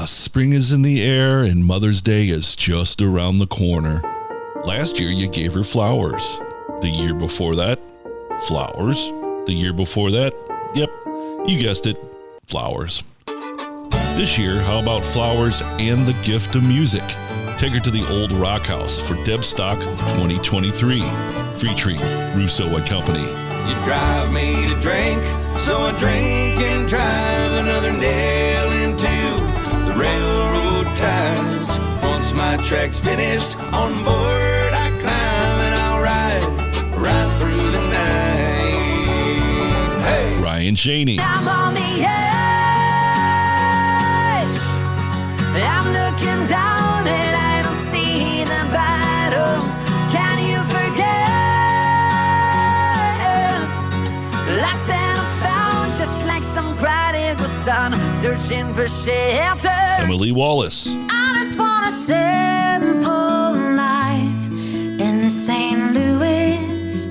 Spring is in the air and Mother's Day is just around the corner. Last year you gave her flowers. The year before that, flowers. The year before that, yep, you guessed it, flowers. This year, how about flowers and the gift of music? Take her to the Old Rock House for Debstock 2023, featuring Russo and Company. You drive me to drink, so I drink and drive another nail into the railroad ties. Once my track's finished, on board I climb and I'll ride right through the night. Hey, Ryan Shaney. I'm on the edge. I'm looking down and I don't see the bottom. Can you forget? Lost and found, just like some prodigal son, searching for shelter. Emily Wallace. I just want a simple life in St. Louis.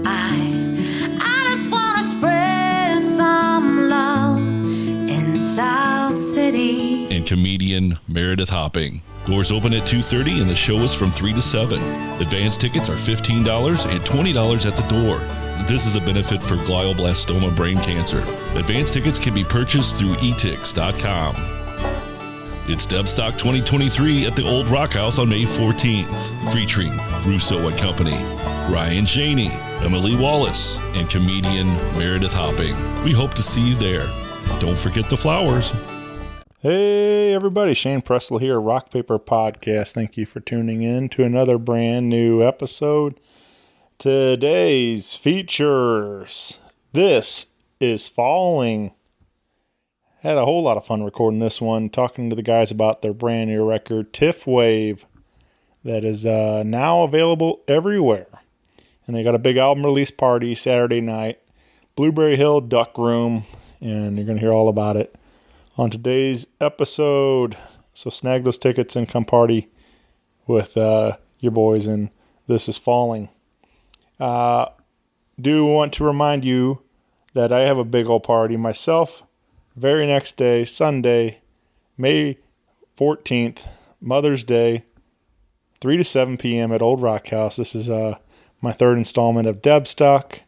I just want to spread some love in South City. And comedian Meredith Hopping. Doors open at 2:30 and the show is from 3 to 7. Advance tickets are $15 and $20 at the door. This is a benefit for glioblastoma brain cancer. Advance tickets can be purchased through etix.com. It's Debstock 2023 at the Old Rock House on May 14th, featuring Russo and Company, Ryan Shaney, Emily Wallace, and comedian Meredith Hopping. We hope to see you there. Don't forget the flowers. Hey everybody, Shane Pressel here, Rock Paper Podcast. Thank you for tuning in to another brand new episode. Today's features. This is Falling. Had a whole lot of fun recording this one, talking to the guys about their brand new record, TIFWAVE, that is now available everywhere. And they got a big album release party Saturday night, Blueberry Hill Duck Room, and you're going to hear all about it on today's episode. So snag those tickets and come party with your boys, and This is Falling. Do want to remind you that I have a big old party myself. Very next day, Sunday, May 14th, Mother's Day, 3 to 7 p.m. at Old Rock House. This is my third installment of Debstock,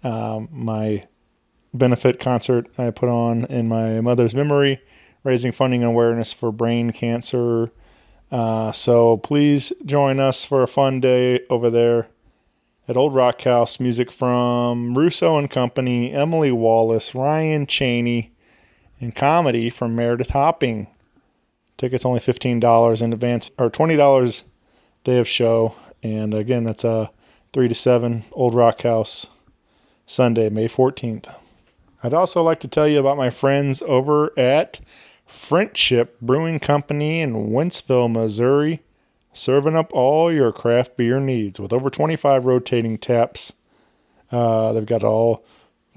my benefit concert I put on in my mother's memory, raising funding and awareness for brain cancer. So please join us for a fun day over there at Old Rock House. Music from Russo and Company, Emily Wallace, Ryan Cheney, and comedy from Meredith Hopping. Tickets only $15 in advance, or $20 day of show. And again, that's 3 to 7, Old Rock House, Sunday, May 14th. I'd also like to tell you about my friends over at Friendship Brewing Company in Wentzville, Missouri, serving up all your craft beer needs with over 25 rotating taps. They've got all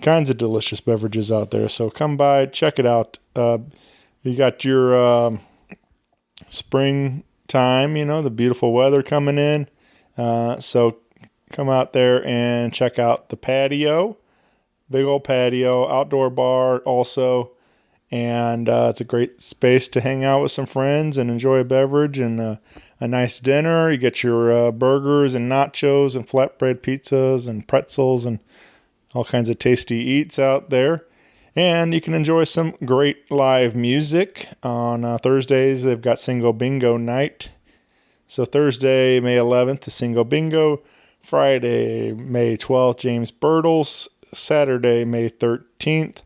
kinds of delicious beverages out there, so come by, check it out. You got your springtime, the beautiful weather coming in, so come out there and check out the patio, big old patio, outdoor bar also. And it's a great space to hang out with some friends and enjoy a beverage and a nice dinner. You get your burgers and nachos and flatbread pizzas and pretzels and all kinds of tasty eats out there. And you can enjoy some great live music. On Thursdays, they've got Single Bingo Night. So Thursday, May 11th, the Single Bingo. Friday, May 12th, James Birtles. Saturday, May 13th,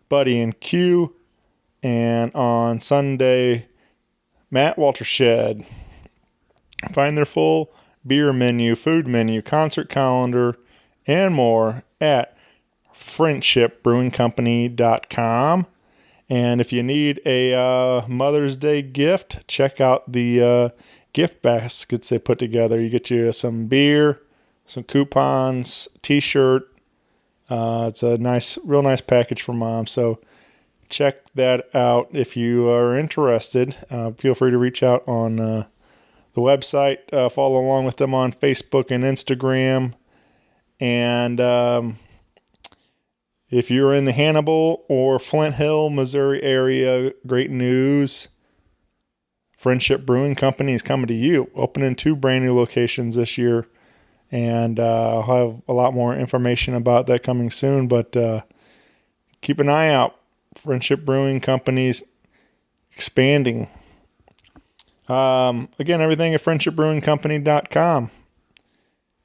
Buddy and Q. And on Sunday, Matt Waltershed. Find their full beer menu, food menu, concert calendar, and more at friendshipbrewingcompany.com. And if you need a Mother's Day gift, check out the gift baskets they put together. You get you some beer, some coupons, t-shirt. It's a real nice package for mom. So check that out if you are interested. Feel free to reach out on the website. Follow along with them on Facebook and Instagram. And If you're in the Hannibal or Flint Hill, Missouri area, great news. Friendship Brewing Company is coming to you, opening 2 brand new locations this year. And I'll have a lot more information about that coming soon, but keep an eye out. Friendship Brewing Company's expanding. Again, everything at friendshipbrewingcompany.com.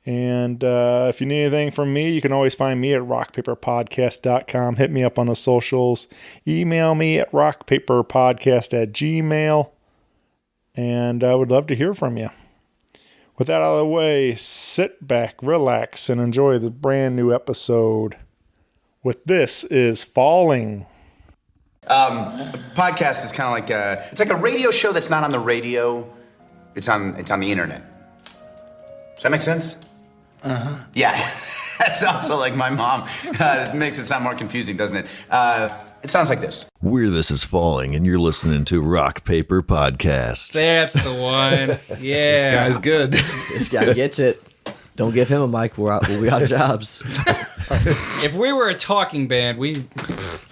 And if you need anything from me, you can always find me at rockpaperpodcast.com. Hit me up on the socials. Email me at rockpaperpodcast@gmail.com. And I would love to hear from you. With that out of the way, sit back, relax, and enjoy the brand new episode with This Is Falling. Podcast is kind of like it's like a radio show that's not on the radio. It's on the internet. Does that make sense? Uh-huh. Yeah. That's also like my mom. It makes it sound more confusing, doesn't it? It sounds like this. We're This Is Falling, and you're listening to Rock Paper Podcast. That's the one. Yeah. This guy's good. This guy gets it. Don't give him a mic. We'll be out of jobs. If we were a talking band, I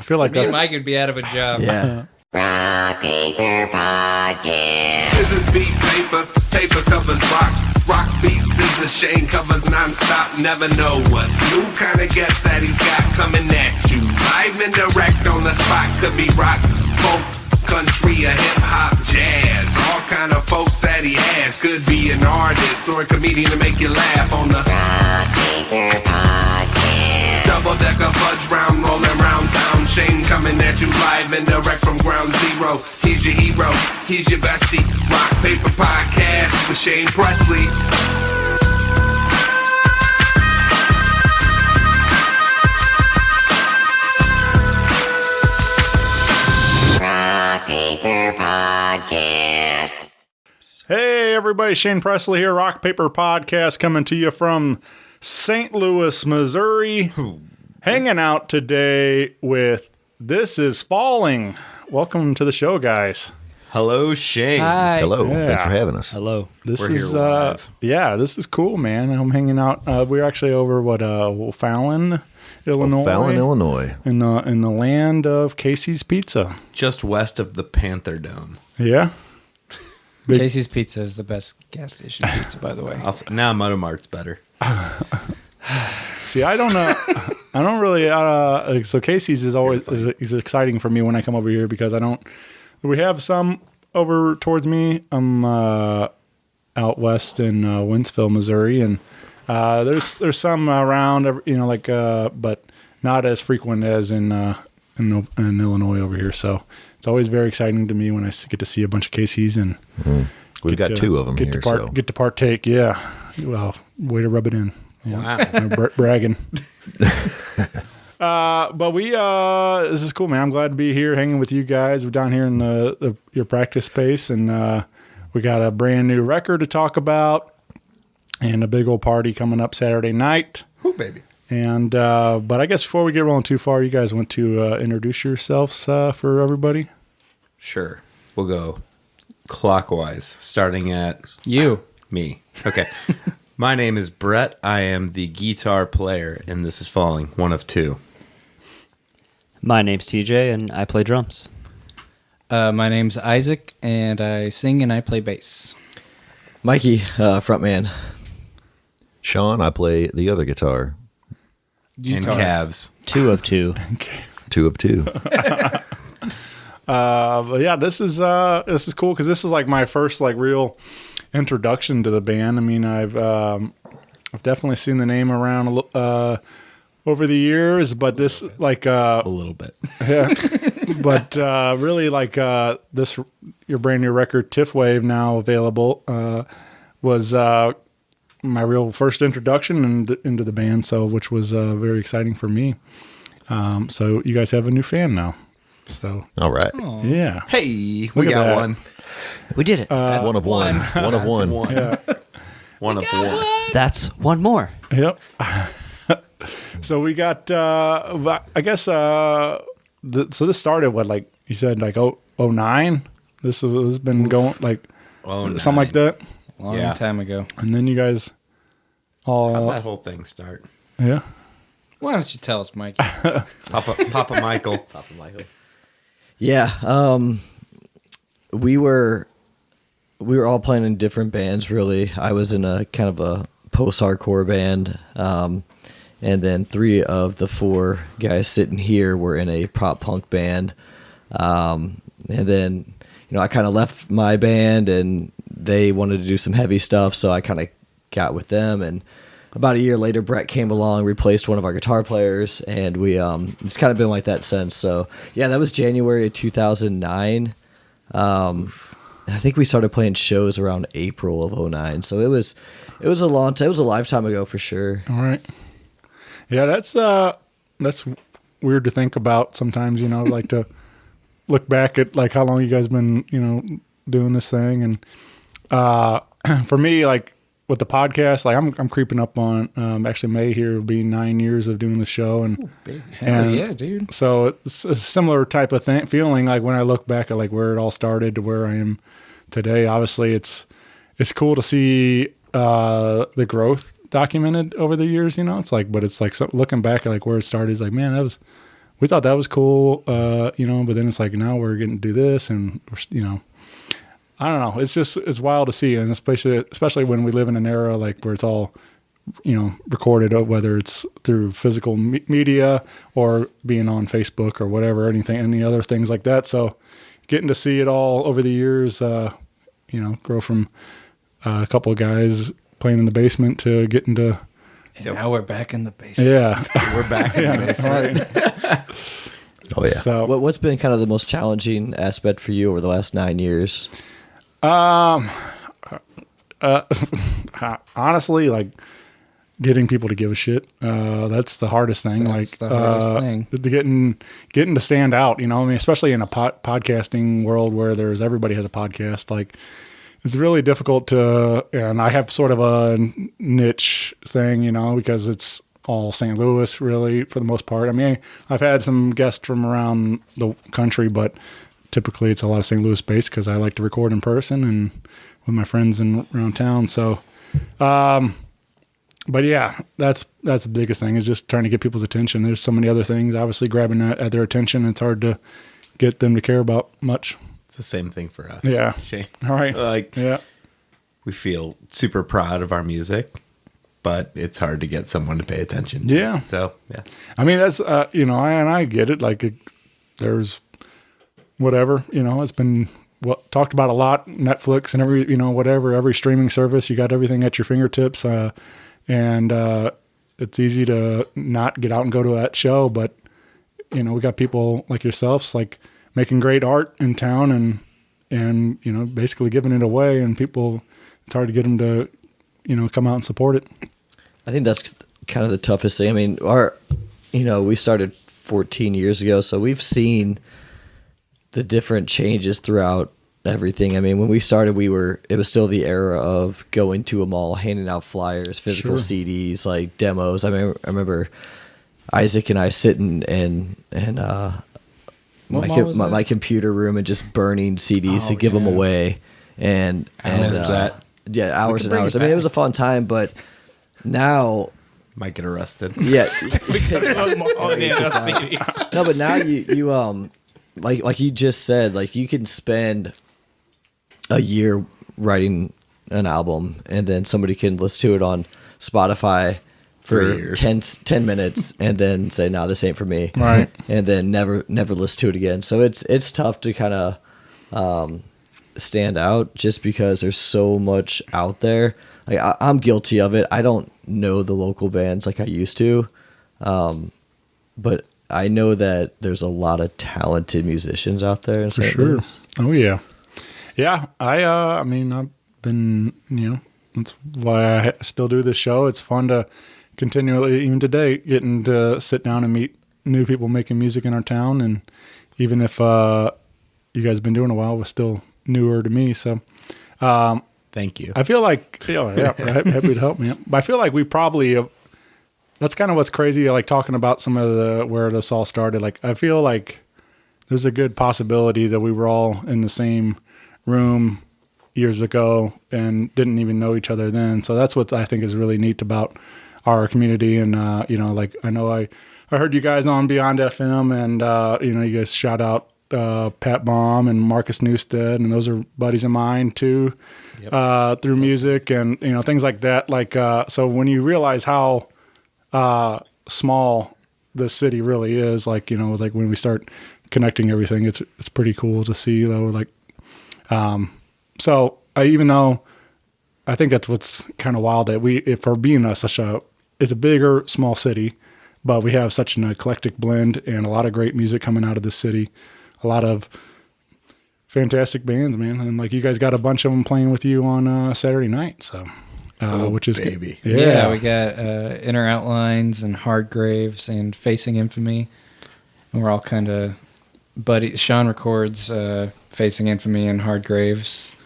feel like me and that's... Mike would be out of a job. Yeah. Rock Paper Podcast. Scissors beat paper, paper covers rock. Rock beats scissors, Shane covers non-stop. Never know what new kind of guest that he's got coming at you. Live and direct on the spot. Could be rock, folk, country, or hip-hop, jazz. All kind of folks that he has. Could be an artist or a comedian to make you laugh on the Rock Paper Podcast. double-decker fudge round, rolling round town. Shane coming at you live and direct from ground zero. He's your hero, he's your bestie. Rock Paper Podcast with Shane Presley. Rock Paper Podcast. Hey, everybody. Shane Presley here. Rock Paper Podcast coming to you from St. Louis, Missouri. Hanging out today with This Is Falling. Welcome to the show, guys. Hello, Shane. Hi. Hello. Yeah. Thanks for having us. Hello. This We're is here live. yeah, this is cool, man. I'm hanging out. We're actually over Fallon, Illinois. Fallon, Illinois. In the land of Casey's Pizza. Just west of the Panther Dome. Yeah. Casey's Pizza is the best gas station pizza, by the way. Now Motomart's better. See, I don't know. I don't really. So Casey's is always is exciting for me when I come over here because I don't. We have some over towards me. I'm out west in Wentzville, Missouri, and there's some around. But not as frequent as in Illinois over here. So it's always very exciting to me when I get to see a bunch of Casey's and We've got 2 of them here. Get to partake. Yeah. Well, way to rub it in. Yeah. Wow. I'm bragging. But this is cool, man. I'm glad to be here hanging with you guys. We're down here in your practice space, and we got a brand new record to talk about and a big old party coming up Saturday night. Ooh, baby. And but I guess before we get rolling too far, you guys want to introduce yourselves for everybody? Sure. We'll go clockwise, starting at You. me. Okay. My name is Brett. I am the guitar player, and This Is Falling, one of 2. My name's TJ, and I play drums. My name's Isaac, and I sing and I play bass. Mikey, frontman. Sean, I play the other guitar. And calves. 2 of 2. 2 of 2. But yeah, this is cool because this is like my first like real introduction to the band. I mean, I've definitely seen the name around over the years, but this like A little bit. yeah, but really like this your brand new record TIFWAVE now available was my real first introduction into the band, so which was very exciting for me. So you guys have a new fan now. So All right. yeah, Hey, Look we at got that. one. We did it. One of one. One of one. yeah. One of one. That's one more. Yep. So we got, I guess, so this started, what, like you said, like 09? This has been going, like, something like that. Long time ago. And then you guys all, How'd that whole thing start? yeah. Why don't you tell us, Mike? Papa Michael. Papa Michael. Yeah, we were all playing in different bands. Really, I was in a kind of a post-hardcore band, and then 3 of the 4 guys sitting here were in a pop punk band. And then, I kind of left my band, and they wanted to do some heavy stuff, so I kind of got with them. And about a year later, Brett came along, replaced one of our guitar players, and we it's kind of been like that since. So yeah, that was January of 2009. And I think we started playing shows around April of 2009. So it was a long time. It was a lifetime ago for sure. All right. Yeah, that's weird to think about sometimes. Like to look back at like how long you guys been doing this thing, and for me, like, with the podcast, like I'm creeping up on actually May here will be 9 years of doing the show, and Hell yeah, dude. So it's a similar type of feeling like when I look back at like where it all started to where I am today. Obviously, it's cool to see the growth documented over the years. It's like, but it's like looking back at like where it started. It's like, man, we thought that was cool, but then it's like now we're getting to do this, and I don't know. It's wild to see, and especially when we live in an era like where it's all, recorded, whether it's through physical media or being on Facebook or whatever, any other things like that. So, getting to see it all over the years, grow from a couple of guys playing in the basement to getting to. And now we're back in the basement. Yeah, we're back in the basement. Right. Oh yeah. So, What's been kind of the most challenging aspect for you over the last 9 years? Honestly, like getting people to give a shit. That's the hardest thing. That's the hardest thing. Getting to stand out, especially in a podcasting world where everybody has a podcast. Like, it's really difficult and I have sort of a niche thing, because it's all St. Louis really for the most part. I mean, I've had some guests from around the country, but typically it's a lot of St. Louis based because I like to record in person and with my friends around town. So, but yeah, that's the biggest thing is just trying to get people's attention. There's so many other things, obviously grabbing at their attention. It's hard to get them to care about much. It's the same thing for us. Yeah. Shane. All right. Like, yeah, we feel super proud of our music, but it's hard to get someone to pay attention. Yeah. So, yeah. I mean, that's, I get it. Like there's whatever, it's been talked about a lot, Netflix and every streaming service, you got everything at your fingertips. And it's easy to not get out and go to that show, but we got people like yourselves, like making great art in town and basically giving it away, and people, it's hard to get them to, come out and support it. I think that's kind of the toughest thing. I mean, we started 14 years ago, so we've seen the different changes throughout everything. I mean, when we started, it was still the era of going to a mall, handing out flyers, physical CDs, like demos. I remember Isaac and I sitting in my computer room and just burning CDs to give them away. And that. Yeah, hours and hours. I mean, it was a fun time, but now might get arrested. Yeah. CDs. No, but now you like you just said, like you can spend a year writing an album and then somebody can listen to it on Spotify for 10 minutes and then say, no, this ain't for me. Right. And then never listen to it again. So it's tough to kind of stand out just because there's so much out there. Like I'm guilty of it. I don't know the local bands like I used to. But I know that there's a lot of talented musicians out there. For sure. Oh yeah. Yeah. I mean, I've been, that's why I still do this show. It's fun to continually, even today, getting to sit down and meet new people making music in our town. And even if you guys have been doing a while, we're still newer to me. So thank you. I feel like, happy to help me. But I feel like we probably, that's kind of what's crazy, like talking about some of where this all started. Like, I feel like there's a good possibility that we were all in the same room years ago and didn't even know each other then. So that's what I think is really neat about our community. And like I know I heard you guys on Beyond FM, and you guys shout out Pat Baum and Marcus Newstead, and those are buddies of mine too. Through music and things like that. Like so when you realize how small the city really is, like like when we start connecting everything, it's pretty cool to see though. Like even though I think that's what's kind of wild, that for being it's a bigger small city, but we have such an eclectic blend and a lot of great music coming out of the city, a lot of fantastic bands, man. And like you guys got a bunch of them playing with you on Saturday night, so which is baby. Yeah, we got Inner Outlines and Hard Graves and Facing Infamy, and we're all kind of buddies. Sean records Facing Infamy and Hard Graves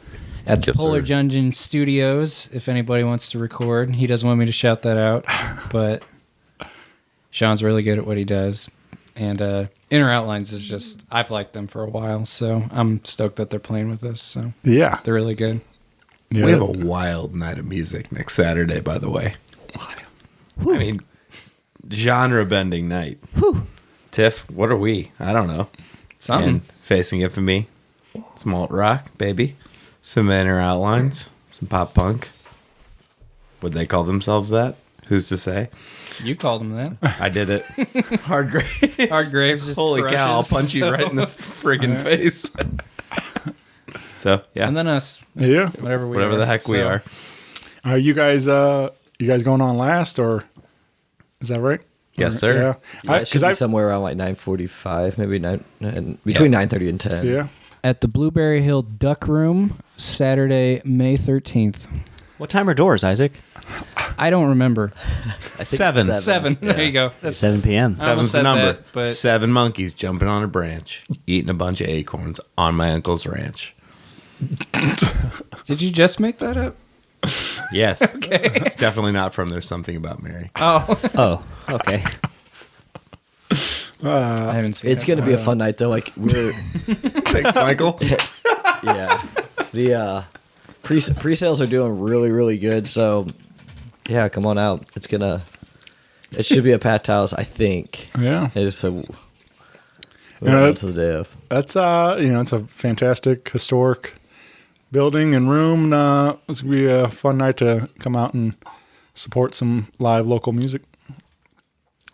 at the Polar Junction Studios. If anybody wants to record, he doesn't want me to shout that out, but Sean's really good at what he does. And Inner Outlines is just, I've liked them for a while, so I'm stoked that they're playing with us. So yeah, they're really good. Yeah. We have a wild night of music next Saturday, by the way. I mean, genre-bending night. Tiff, what are we? I don't know. Something. And Facing Infamy, some alt rock, baby. Some Inner Outlines, some pop punk. Would they call themselves that? Who's to say? You called them that. I did it. Hard Graves. Hard Graves just Holy crushes, cow, I'll punch you right in the friggin' face. So, yeah. And then us. Yeah. Whatever the heck we are. Are you guys going on last, or is that right? Yes, sir. Yeah, it should be somewhere around like 9:45, maybe between 9:30 and 10. Yeah. At the Blueberry Hill Duck Room, Saturday, May 13th. What time are doors, Isaac? I don't remember. I think 7. Yeah. There you go. That's 7 p.m. I almost Seven's the said number. that, but 7 monkeys jumping on a branch, eating a bunch of acorns on my uncle's ranch. Did you just make that up? Yes. Okay. It's definitely not from There's Something About Mary. Oh, okay. I haven't seen It's it. going to be a fun night, though. Like, we're... Thanks, Michael. Yeah. The pre-sales are doing really, really good. So, yeah, come on out. It should be a packed house, I think. Yeah. It's a... Yeah, to the day of. That's it's a fantastic historic building and room. It's gonna be a fun night to come out and support some live local music.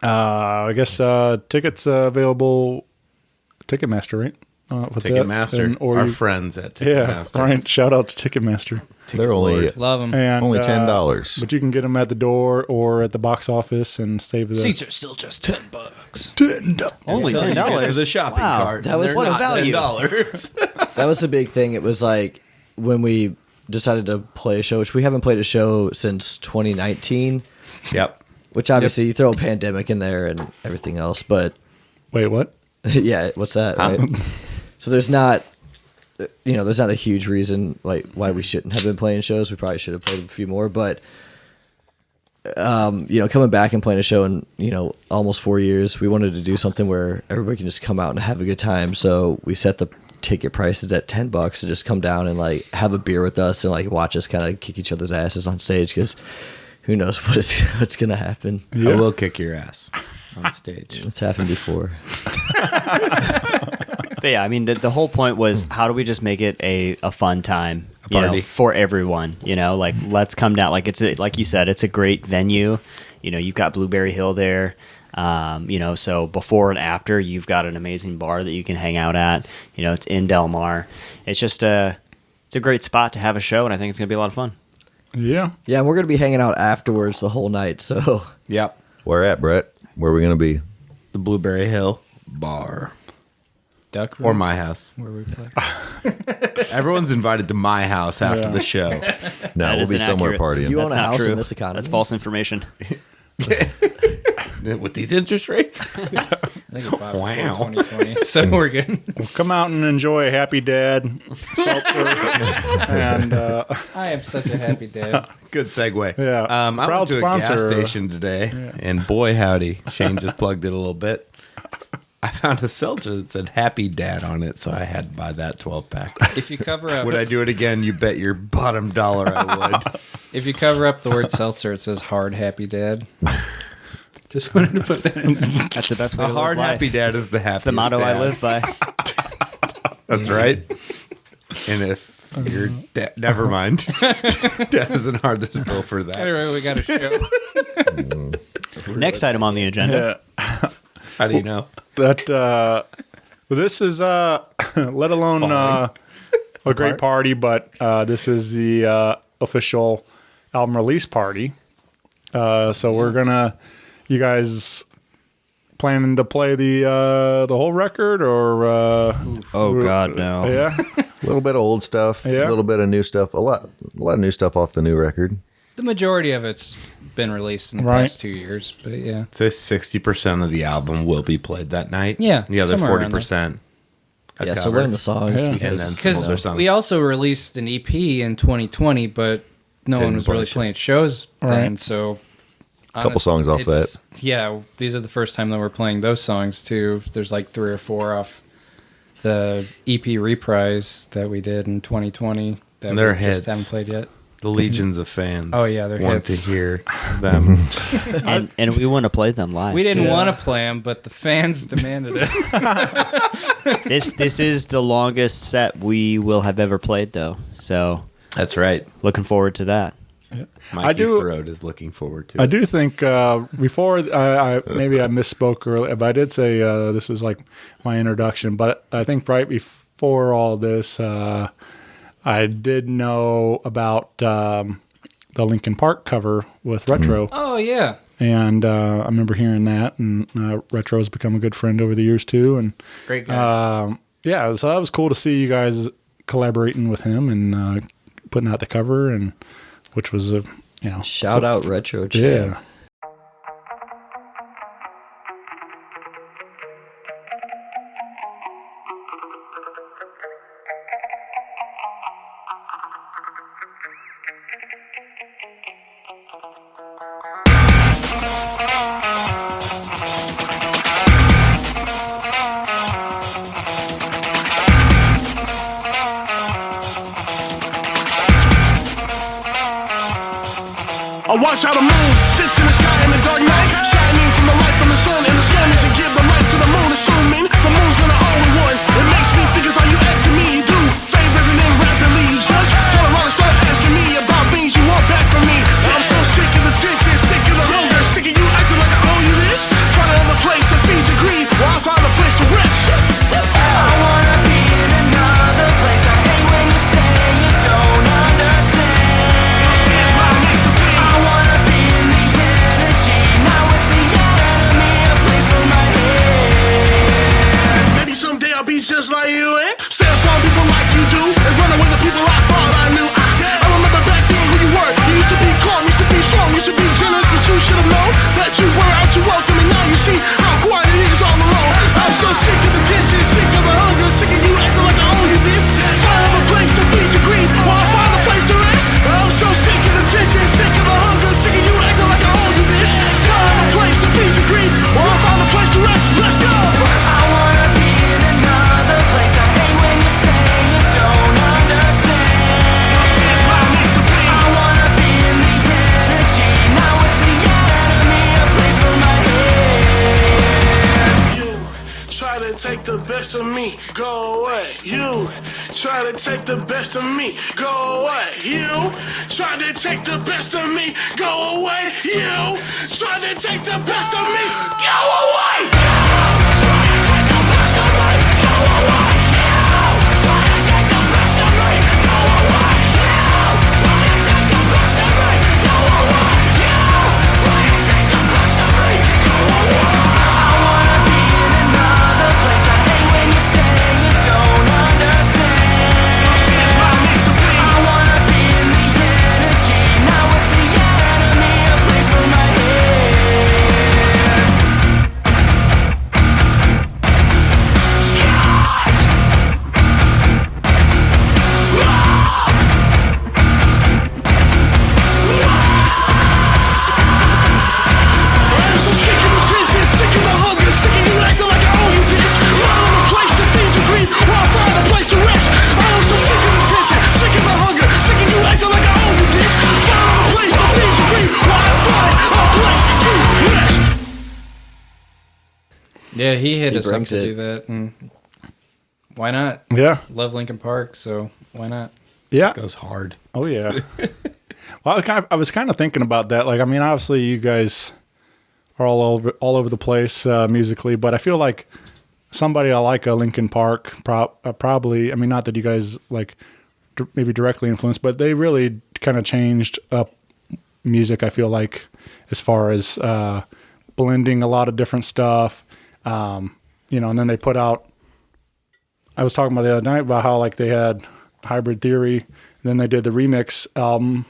I guess tickets available Ticketmaster, right? Ticketmaster. Our friends at Ticketmaster. Yeah, right. Shout out to Ticketmaster. They're only Love them. And, only $10. but you can get them at the door or at the box office and save the Seats are still just $10. Only Until you get $10 to the shopping cart. That was and what they're a not value. $10. That was the big thing. It was like when we decided to play a show, which we haven't played a show since 2019. Yep. Which obviously you throw a pandemic in there and everything else, but Wait, what? yeah, what's that? Right? So there's not a huge reason like why we shouldn't have been playing shows. We probably should have played a few more, but coming back and playing a show in almost 4 years, we wanted to do something where everybody can just come out and have a good time. So we set the ticket prices at $10 to just come down and like have a beer with us and like watch us kind of kick each other's asses on stage, because who knows what's gonna happen. I will kick your ass on stage. It's happened before. But yeah, I mean, the whole point was how do we just make it a fun time, party. For everyone, like let's come down. Like like you said, it's a great venue. You've got Blueberry Hill there. So before and after, you've got an amazing bar that you can hang out at. It's in Del Mar. It's just it's a great spot to have a show, and I think it's gonna be a lot of fun. Yeah. Yeah, and we're gonna be hanging out afterwards the whole night. So Yep. Where at, Brett? Where are we going to be? The Blueberry Hill Bar. Duck Room. Or my house. Where we play. Everyone's invited to my house after the show. No, That we'll is be somewhere inaccurate. partying. You own That's a not house true. in this economy. That's false information. With these interest rates? I think it's about Wow. 2020, so we're good. Well, come out and enjoy Happy Dad seltzer. And I am such a happy dad. Good segue. Yeah. I Proud went to a sponsor. gas station today, and boy howdy, Shane just plugged it a little bit. I found a seltzer that said Happy Dad on it, so I had to buy that 12-pack. If you cover up, Would I do it again? You bet your bottom dollar I would. If you cover up the word seltzer, it says Hard Happy Dad. Just wanted to put that in there. That's the best way A to hard live happy life. dad is the happiest That's the motto I dad. live by. That's right. And if you're never mind. Dad isn't hard to spell for that. Anyway, we got a show. Next item on the agenda. How do you know? That well, this is let alone a great party, but this is the official album release party. So we're gonna, you guys planning to play the whole record or? Oh God, no. Yeah, A little bit of old stuff, Yeah. a little bit of new stuff, a lot of new stuff off the new record. The majority of it's been released in the Right. past 2 years, but yeah. Say 60% of the album will be played that night. Yeah, The other somewhere around 40%. Yeah, so learn the songs Yeah. And then because some other Because songs. we also released an EP in 2020, but no one Didn't was really push it. playing shows then, Right. so... Couple songs off it's- that. Yeah, these are the first time that we're playing those songs, too. There's like 3 or 4 off the EP reprise that we did in 2020 that They're we just hits. haven't played yet. The legions of fans Oh, yeah, they're want hits. to hear them. And we want to play them live. We didn't want to play them, but the fans demanded it. This is the longest set we will have ever played, though. So That's right. looking forward to that. Mikey's do- throat is looking forward to I it. do think before I maybe I misspoke earlier, but I did say this was like my introduction. But I think right before all this, I did know about the Linkin Park cover with Retro, Oh, yeah. and I remember hearing that. And Retro has become a good friend over the years too. And Great guy. yeah, so that was cool to see you guys collaborating with him and putting out the cover, and which was a shout out Retro Chat. yeah. I watch how the moon sits in the sky in the dark night, shining from the light from the sun, and the sun doesn't give the light to the moon, assuming the moon's gonna owe it one. It makes me think of how you act to me, you do favors and then rapidly just turn around and start asking me about things you want back from me. I'm so sick of the tension, sick of the hunger, sick of you acting like I owe you this. Find another place to feed your greed, while I find a place to rest. I wanna be in another place. I hate when you say you don't understand. I wanna be in these energy, not with the enemy, a place for my head. Maybe someday I'll be just like you and stay upon people like you do and run away the people I thought I knew. I remember back then who you were. You used to be calm, used to be strong, used to be generous, but you should have known that you were out to welcome, and now you see how quiet it is all alone. I'm so sick of the tension, sick of the hunger, sick of you acting like I owe you this. Find another place to feed your greed while I find a place to rest. I'm so sick of the tension, sick of the hunger, sick of you acting like I owe you this. Find another place to feed your greed while I find a place to rest. Let's go. I wanna be in another place. I hate when you say you don't understand. I wanna be in these energy, not with the enemy, a place for my head. You try to take the best of me, go away. You try to take the best of me, go away. You try to take the best of me, go away. You try to take the best of me, go away. Try to take the best of me, go away. Try to take the best of me, go away. Try to take the best of me, go away. Try to take the best of me, go away. I wanna be in another place. I hate when you say you don't understand. I wanna be in these energy, not with the enemy, a place for my head. Yeah, he hit us up brings to it. do that, and why not? Yeah. Love Linkin Park, so why not? Yeah. Goes hard. Oh yeah. Well, I was kind of thinking about that. Like, I mean, obviously you guys are all over the place musically, but I feel like somebody like a Linkin Park probably. I mean, not that you guys like maybe directly influenced, but they really kind of changed up music. I feel like as far as blending a lot of different stuff, and then they put out. I was talking about the other night about how like they had Hybrid Theory, and then they did the remix album,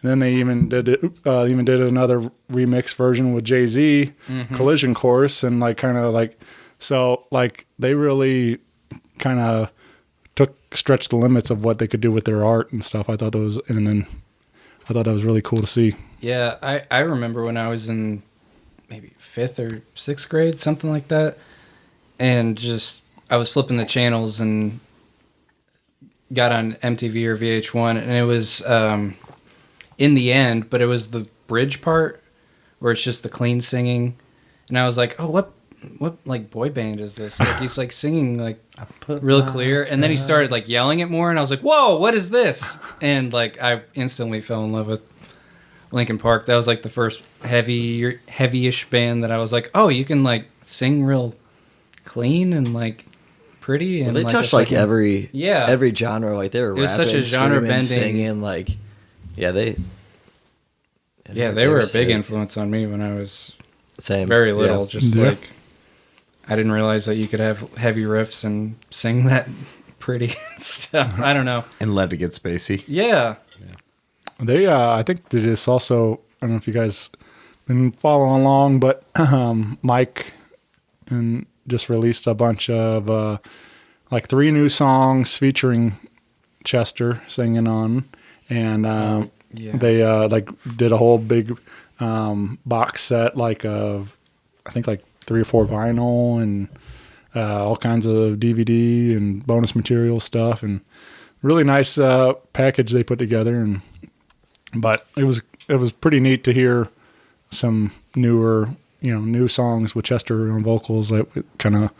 and then they even did another remix version with Jay-Z, Collision Course, and like kind of like so like they really kind of stretched the limits of what they could do with their art and stuff. I thought that was really cool to see. Yeah, I remember when I was in maybe 5th or 6th grade, something like that, and I was flipping the channels and got on MTV or VH1, and it was In the End, but it was the bridge part where it's just the clean singing, and I was like, oh, what like boy band is this? Like he's like singing like real clear, and then he started like yelling it more, and I was like, whoa, what is this? And like I instantly fell in love with Linkin Park. That was like the first heavy-ish band that I was like, oh, you can like sing real clean and like pretty, and they touched like every genre. Like they were it was rapping, such a genre screaming, bending, singing. Like they were a big sick. influence on me when I was Same. very little. Yeah. Just Yeah. like I didn't realize that you could have heavy riffs and sing that pretty stuff. I don't know. And let it get spacey. Yeah. They, I think they just also, I don't know if you guys been following along, but Mike and just released a bunch of like 3 new songs featuring Chester singing on, and they like did a whole big box set like of I think like 3 or 4 vinyl and all kinds of DVD and bonus material stuff, and really nice package they put together. But it was pretty neat to hear some newer, new songs with Chester on vocals that kind of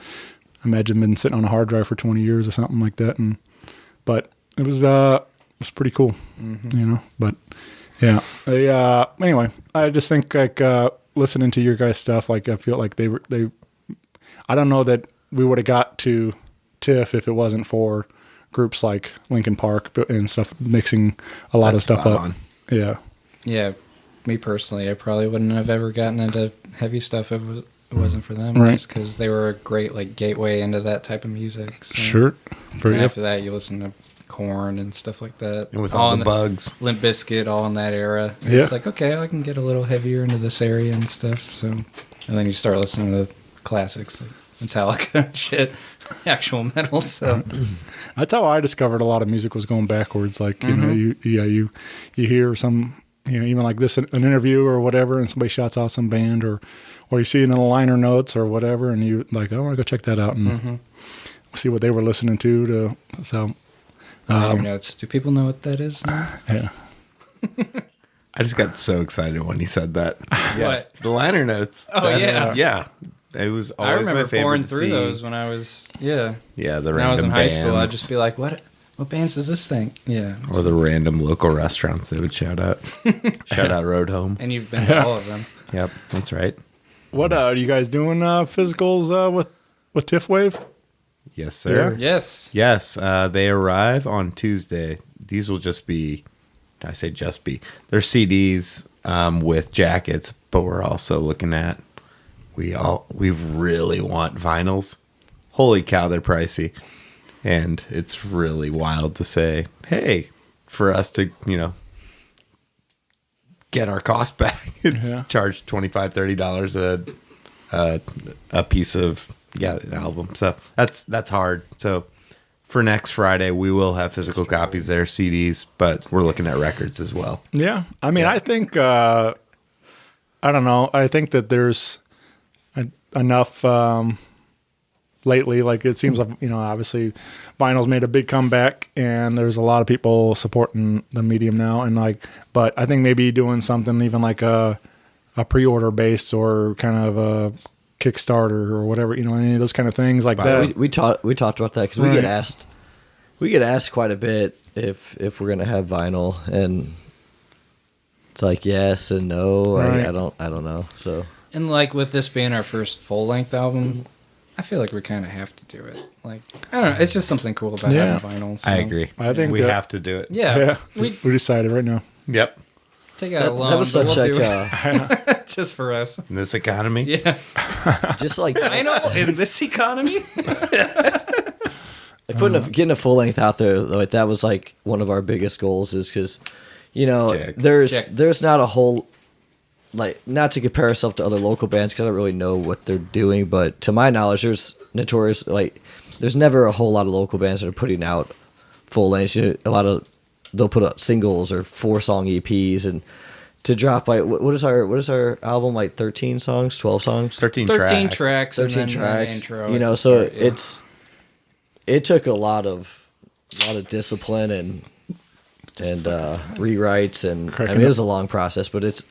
imagine been sitting on a hard drive for 20 years or something like that. But it was pretty cool, But yeah, anyway, I just think like listening to your guys' stuff, like I feel like they I don't know that we would have got to TIFF if it wasn't for groups like Linkin Park and stuff mixing a lot of stuff up. on. Yeah. Yeah. Me personally, I probably wouldn't have ever gotten into heavy stuff if it wasn't for them. Right. Just because they were a great like gateway into that type of music. So. Sure. And after that, you listen to Korn and stuff like that. And with all the bugs. Limp Bizkit, all in that era. Yeah. It's like, okay, I can get a little heavier into this area and stuff. So, and then you start listening to classics like Metallica and shit, actual metal. So That's how I discovered a lot of music was going backwards. Like, you hear some, even like this, an interview or whatever, and somebody shouts out some band or you see it in the liner notes or whatever, and you like, oh, I want to go check that out and see what they were listening to. So, liner notes. Do people know what that is now? yeah. I just got so excited when he said that. Yes. The liner notes. Oh, yeah. Yeah. It was I always remember my favorite pouring to through see. those when I was Yeah, the when I was in random high school. I'd bands. just be like, what bands is this thing? Yeah. Or the random local restaurants they would shout out. Shout out Road Home. And you've been to all of them. Yep, that's right. What are you guys doing physicals with TIFWAVE? Yes, sir. Yes. Yes, they arrive on Tuesday. These will just be, I say just be, they're CDs with jackets, but we're also looking at, we really want vinyls. Holy cow, they're pricey. And it's really wild to say, hey, for us to, get our cost back, it's charged $25, $30 a piece of an album. So that's hard. So for next Friday, we will have physical copies there, CDs, but we're looking at records as well. Yeah. I mean, I think, I don't know. I think that there's enough lately. Like it seems like, obviously vinyl's made a big comeback and there's a lot of people supporting the medium now. And but I think maybe doing something even like a pre-order based or kind of a Kickstarter or whatever, any of those kind of things like that. We talked about that because we get asked quite a bit if we're gonna have vinyl, and it's like yes and no. Right. I don't know. So, and like with this being our first full length album, I feel like we kind of have to do it. Like, I don't know, it's just something cool about having vinyl. So. I agree. I think we have to do it. Yeah, we decided right now. Yep. Take out a loan. That was such we'll like just for us. In this economy. Yeah. just like Vinyl in this economy. Getting a full length out there, like that was like one of our biggest goals, is because there's not a whole, like, not to compare ourselves to other local bands because I don't really know what they're doing, but to my knowledge, there's never a whole lot of local bands that are putting out full lengths. They'll put up singles or 4-song EPs, and to drop like what is our album, like 13 songs, 12 songs, 13 tracks, 13 and then tracks. Intro So it took a lot of discipline and rewrites, and it was a long process, but it's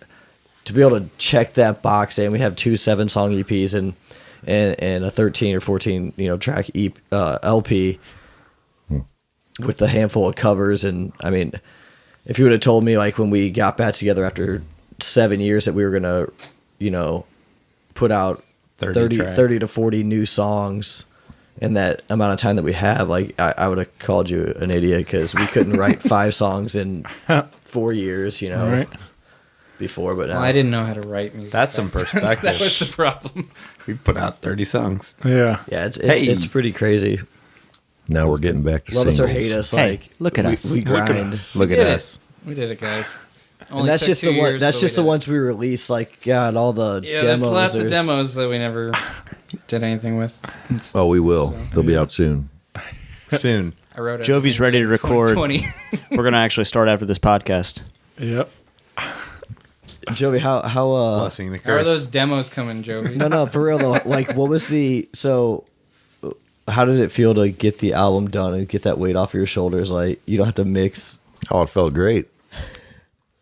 to be able to check that box, and we have 2 7-song EPs and a 13 or 14 track LP with a handful of covers. And I mean, if you would have told me like when we got back together after 7 years that we were gonna put out 30 to 40 new songs in that amount of time that we have, like I would have called you an idiot, because we couldn't write 5 songs in 4 years, Right. before. But now I didn't know how to write music. That's some perspective. That was the problem. We put out 30 songs. Yeah. It's pretty crazy. Now we're getting back to Love us or singles. hate us, Hey, like look at us. we grind. Look at us. We did it, guys. And that's just the one. That's just the one. ones we released. Like, God, all the demos. There's lots of demos that we never did anything with. Oh, we will. They'll be out soon. Soon. I wrote it. Jovi's ready to record. 2020. We're gonna actually start after this podcast. Yep. Jovi, how Blessing the curse. How are those demos coming, Jovi? No, for real though. Like, what was how did it feel to get the album done and get that weight off your shoulders? Like, you don't have to mix. Oh, it felt great.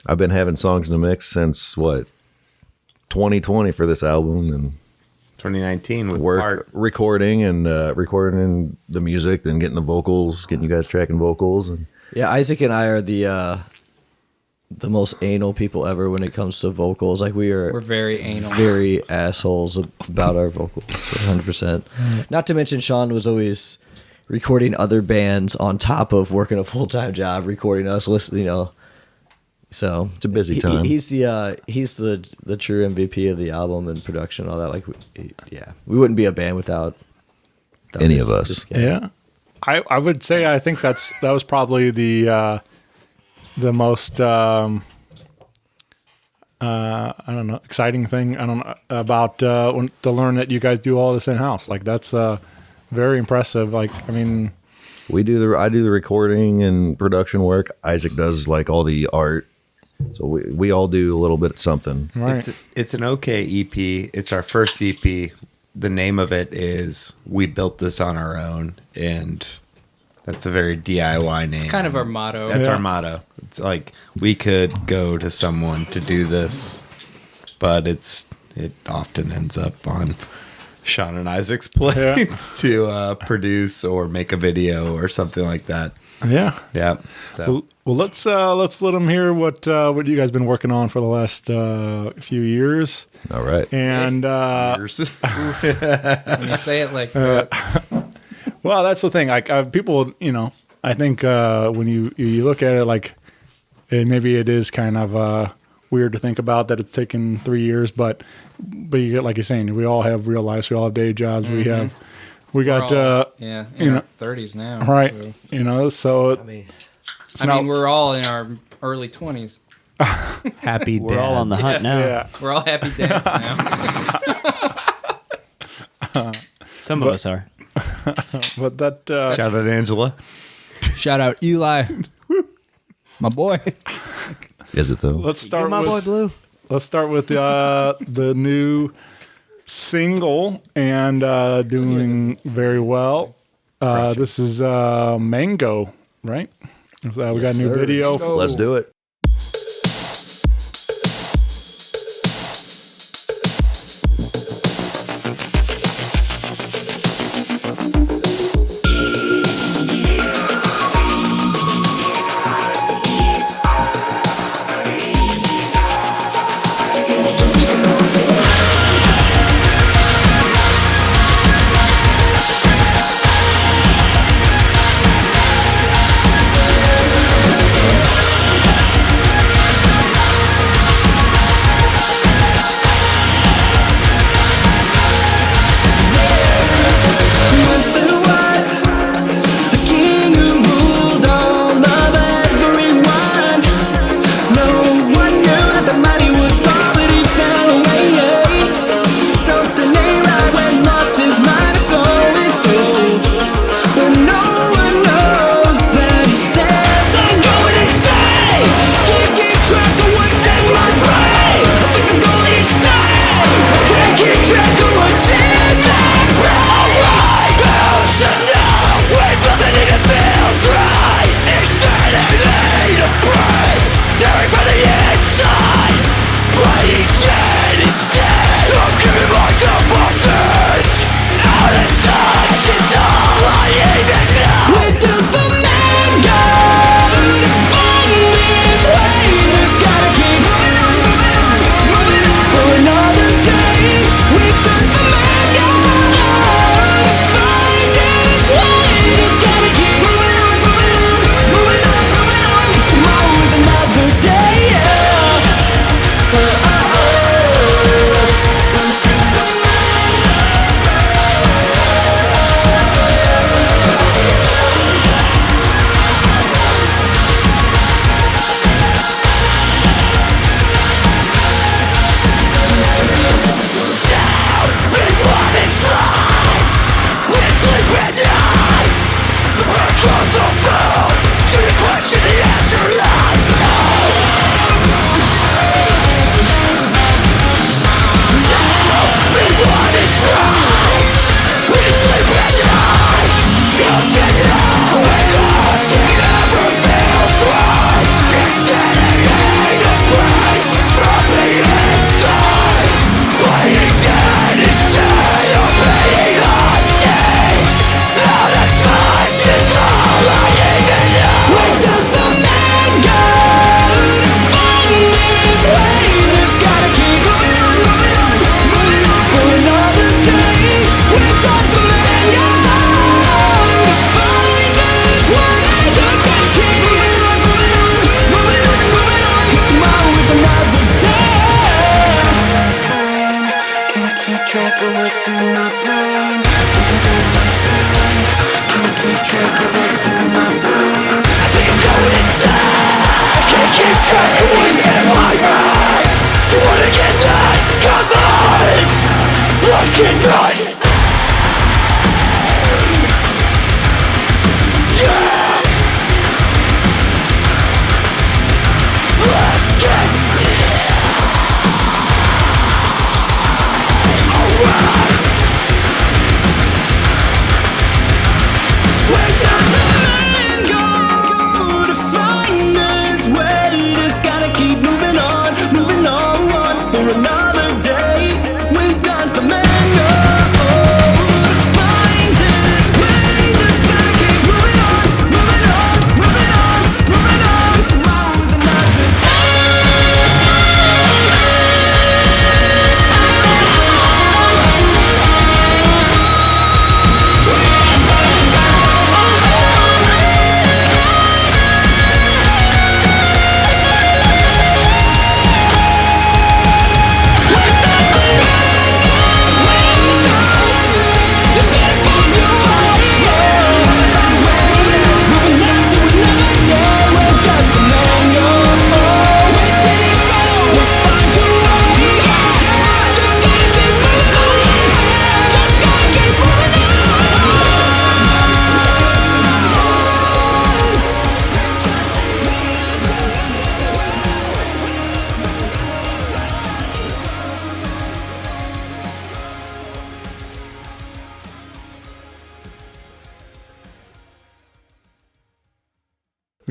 I've been having songs in the mix since 2020 for this album, and 2019 with recording the music, then getting the vocals, getting you guys tracking vocals, and Yeah, Isaac and I are the most anal people ever when it comes to vocals. Like, We're very anal. very assholes about our vocals, 100%. Not to mention, Sean was always recording other bands on top of working a full-time job, recording us, listening, So it's a busy time. He's the true MVP of the album and production, and all that. Like, we wouldn't be a band without any of us. Yeah, I would say I think that was probably the most I don't know, exciting thing about to learn that you guys do all this in house. Like, that's very impressive. Like, I mean, I do the recording and production work. Isaac does like all the art. So we all do a little bit of something. Right. It's an okay EP. It's our first EP. The name of it is We Built This on Our Own, and that's a very DIY name. It's kind of our motto. That's our motto. It's like we could go to someone to do this, but it often ends up on Sean and Isaac's plates to produce or make a video or something like that. Yeah. Yeah. So. Well, let's let them hear what you guys been working on for the last few years. All right. And When you say it like that. Well, that's the thing. Like, people, I think when you look at it, like, maybe it is kind of weird to think about that it's taken 3 years, but you get, like you're saying, we all have real lives. We all have day jobs. Mm-hmm. We got in our 30s now, right? So. So I mean, we're all in our early 20s. Happy dads. We're all on the hunt now. Yeah. We're all happy dads now. Some of us are. But that Shout out Angela. Shout out Eli, my boy. Is it though? let's start my with boy Blue. let's start with the new single and doing very well. This is Mango, right? So we got a new video. Let's do it.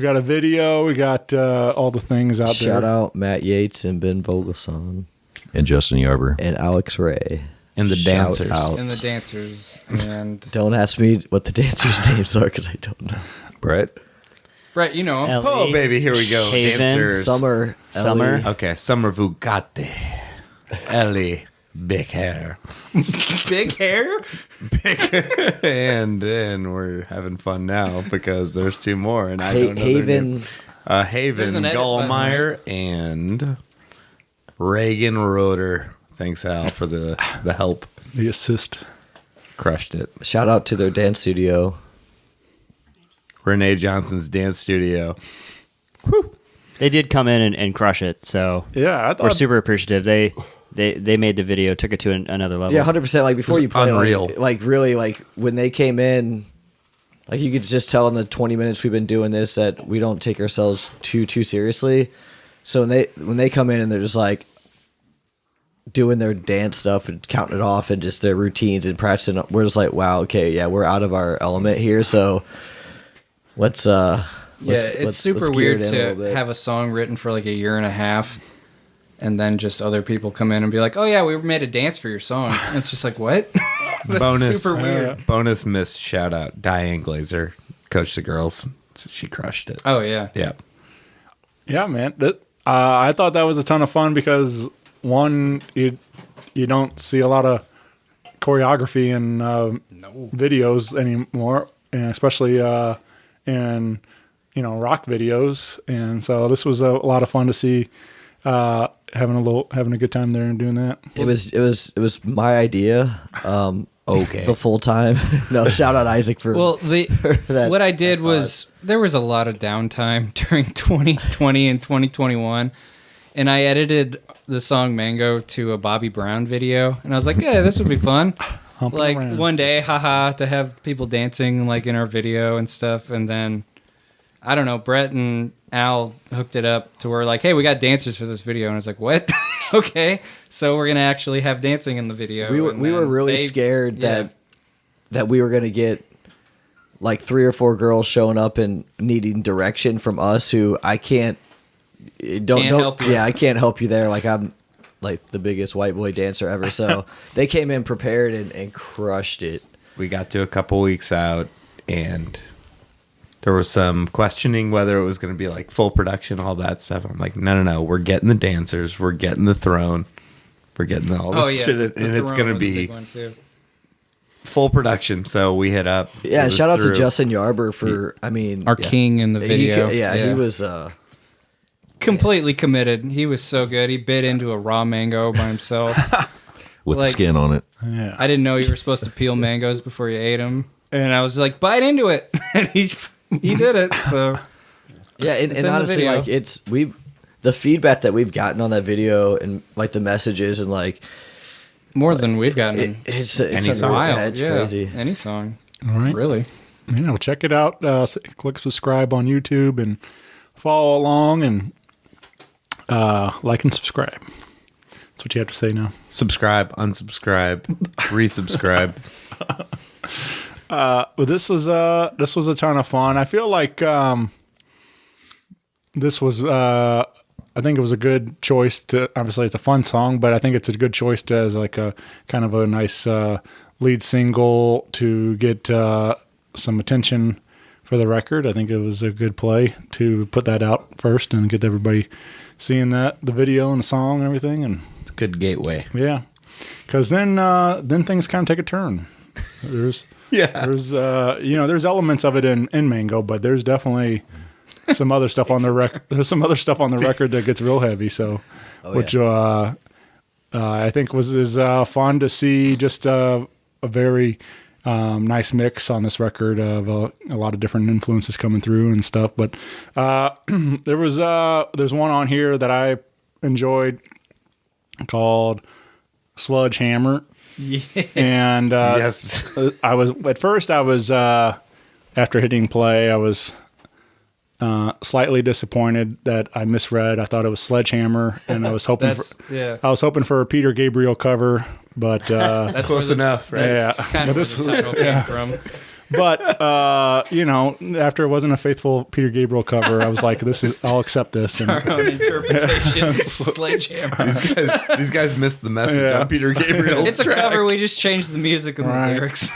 We got a video. We got all the things out there. Shout out Matt Yates and Ben Vogelsong. And Justin Yarber. And Alex Ray. And the Shout dancers. out. And the dancers. And Don't ask me what the dancers' names are because I don't know. Brett. Brett, you know him. Ellie, Oh, baby, here we go. Haven, Dancers. Summer. Summer. Ellie. Okay, Summer Vugatti. Ellie. Big hair. Big hair? and we're having fun now because there's two more, and I don't know their Haven. name. Haven There's an edit button, Gallmeyer and Reagan Roeder. Thanks, Al, for the help. The assist. Crushed it. Shout out to their dance studio. Renee Johnson's dance studio. They did come in and crush it, so Yeah, I we're thought super appreciative. They made the video, took it to another level. Yeah, 100%. Like before It was you play, unreal. like really, like when they came in, like you could just tell in the 20 minutes we've been doing this that we don't take ourselves too seriously. So when they come in and they're just like doing their dance stuff and counting it off and just their routines and practicing, we're just like, wow, okay, yeah, we're out of our element here. So let's It's super gear weird it in a little to bit. have a song written for like a year and a half, and then just other people come in and be like, "Oh yeah, we made a dance for your song." And it's just like, what? That's Bonus. super weird. Bonus miss shout out. Diane Glazer coached the girls. She crushed it. Oh yeah. Yeah. Yeah, man. I thought that was a ton of fun because one, you don't see a lot of choreography in videos anymore, and especially in rock videos. And so this was a lot of fun to see. Having a good time there and doing that. It was my idea. Okay. The full time. No, shout out Isaac for What I did was there was a lot of downtime during 2020 and 2021, and I edited the song Mango to a Bobby Brown video, and I was like, yeah, this would be fun. Like around. one day, haha, to have people dancing like in our video and stuff, and then I don't know, Brett and Al hooked it up to where like, hey, we got dancers for this video, and I was like, what? Okay, so we're gonna actually have dancing in the video. We were really scared that we were gonna get like 3 or 4 girls showing up and needing direction from us who I can't help you. Yeah, I can't help you there. Like I'm like the biggest white boy dancer ever. So they came in prepared and crushed it. We got to a couple weeks out, and there was some questioning whether it was going to be like full production, all that stuff. I'm like, no. We're getting the dancers. We're getting the throne. We're getting all the shit. And it's going to be full production. So we hit up. Yeah, and shout out to Justin Yarber for, our king in the video. He was completely committed. He was so good. He bit into a raw mango by himself. With the skin on it. Yeah. I didn't know you were supposed to peel mangoes before you ate them. And I was like, bite into it. And he did it. So yeah, and honestly, like the feedback that we've gotten on that video and like the messages and like More than we've gotten. It's Any a song? while. Yeah, It's crazy. Any song. All right. Really. You know, check it out. Click subscribe on YouTube and follow along and like and subscribe. That's what you have to say now. Subscribe, unsubscribe, resubscribe. Well, this was a ton of fun. I feel like this was I think it was a good choice to, obviously it's a fun song, but I think it's a good choice to, as like a kind of a nice lead single to get some attention for the record. I think it was a good play to put that out first and get everybody seeing the video and the song and everything. And It's a good gateway. yeah, because then things kind of take a turn. There's there's there's elements of it in Mango, but there's definitely some other stuff on the record. There's some other stuff on the record that gets real heavy. So, which I think is fun to see. Just a very nice mix on this record of a lot of different influences coming through and stuff. But there's one on here that I enjoyed called Sludge Hammer. Yeah. And Yes. I was after hitting play, I was slightly disappointed that I misread. I thought it was Sledgehammer, and I was hoping I was hoping for a Peter Gabriel cover, but That's Close where enough, right? That's Yeah. kind of where the title came from. but after it wasn't a faithful Peter Gabriel cover, I was like, I'll accept this. And, Our own interpretation. Sledgehammer. These guys missed the message on Peter Gabriel's It's a track. cover. We just changed the music and Right. the lyrics.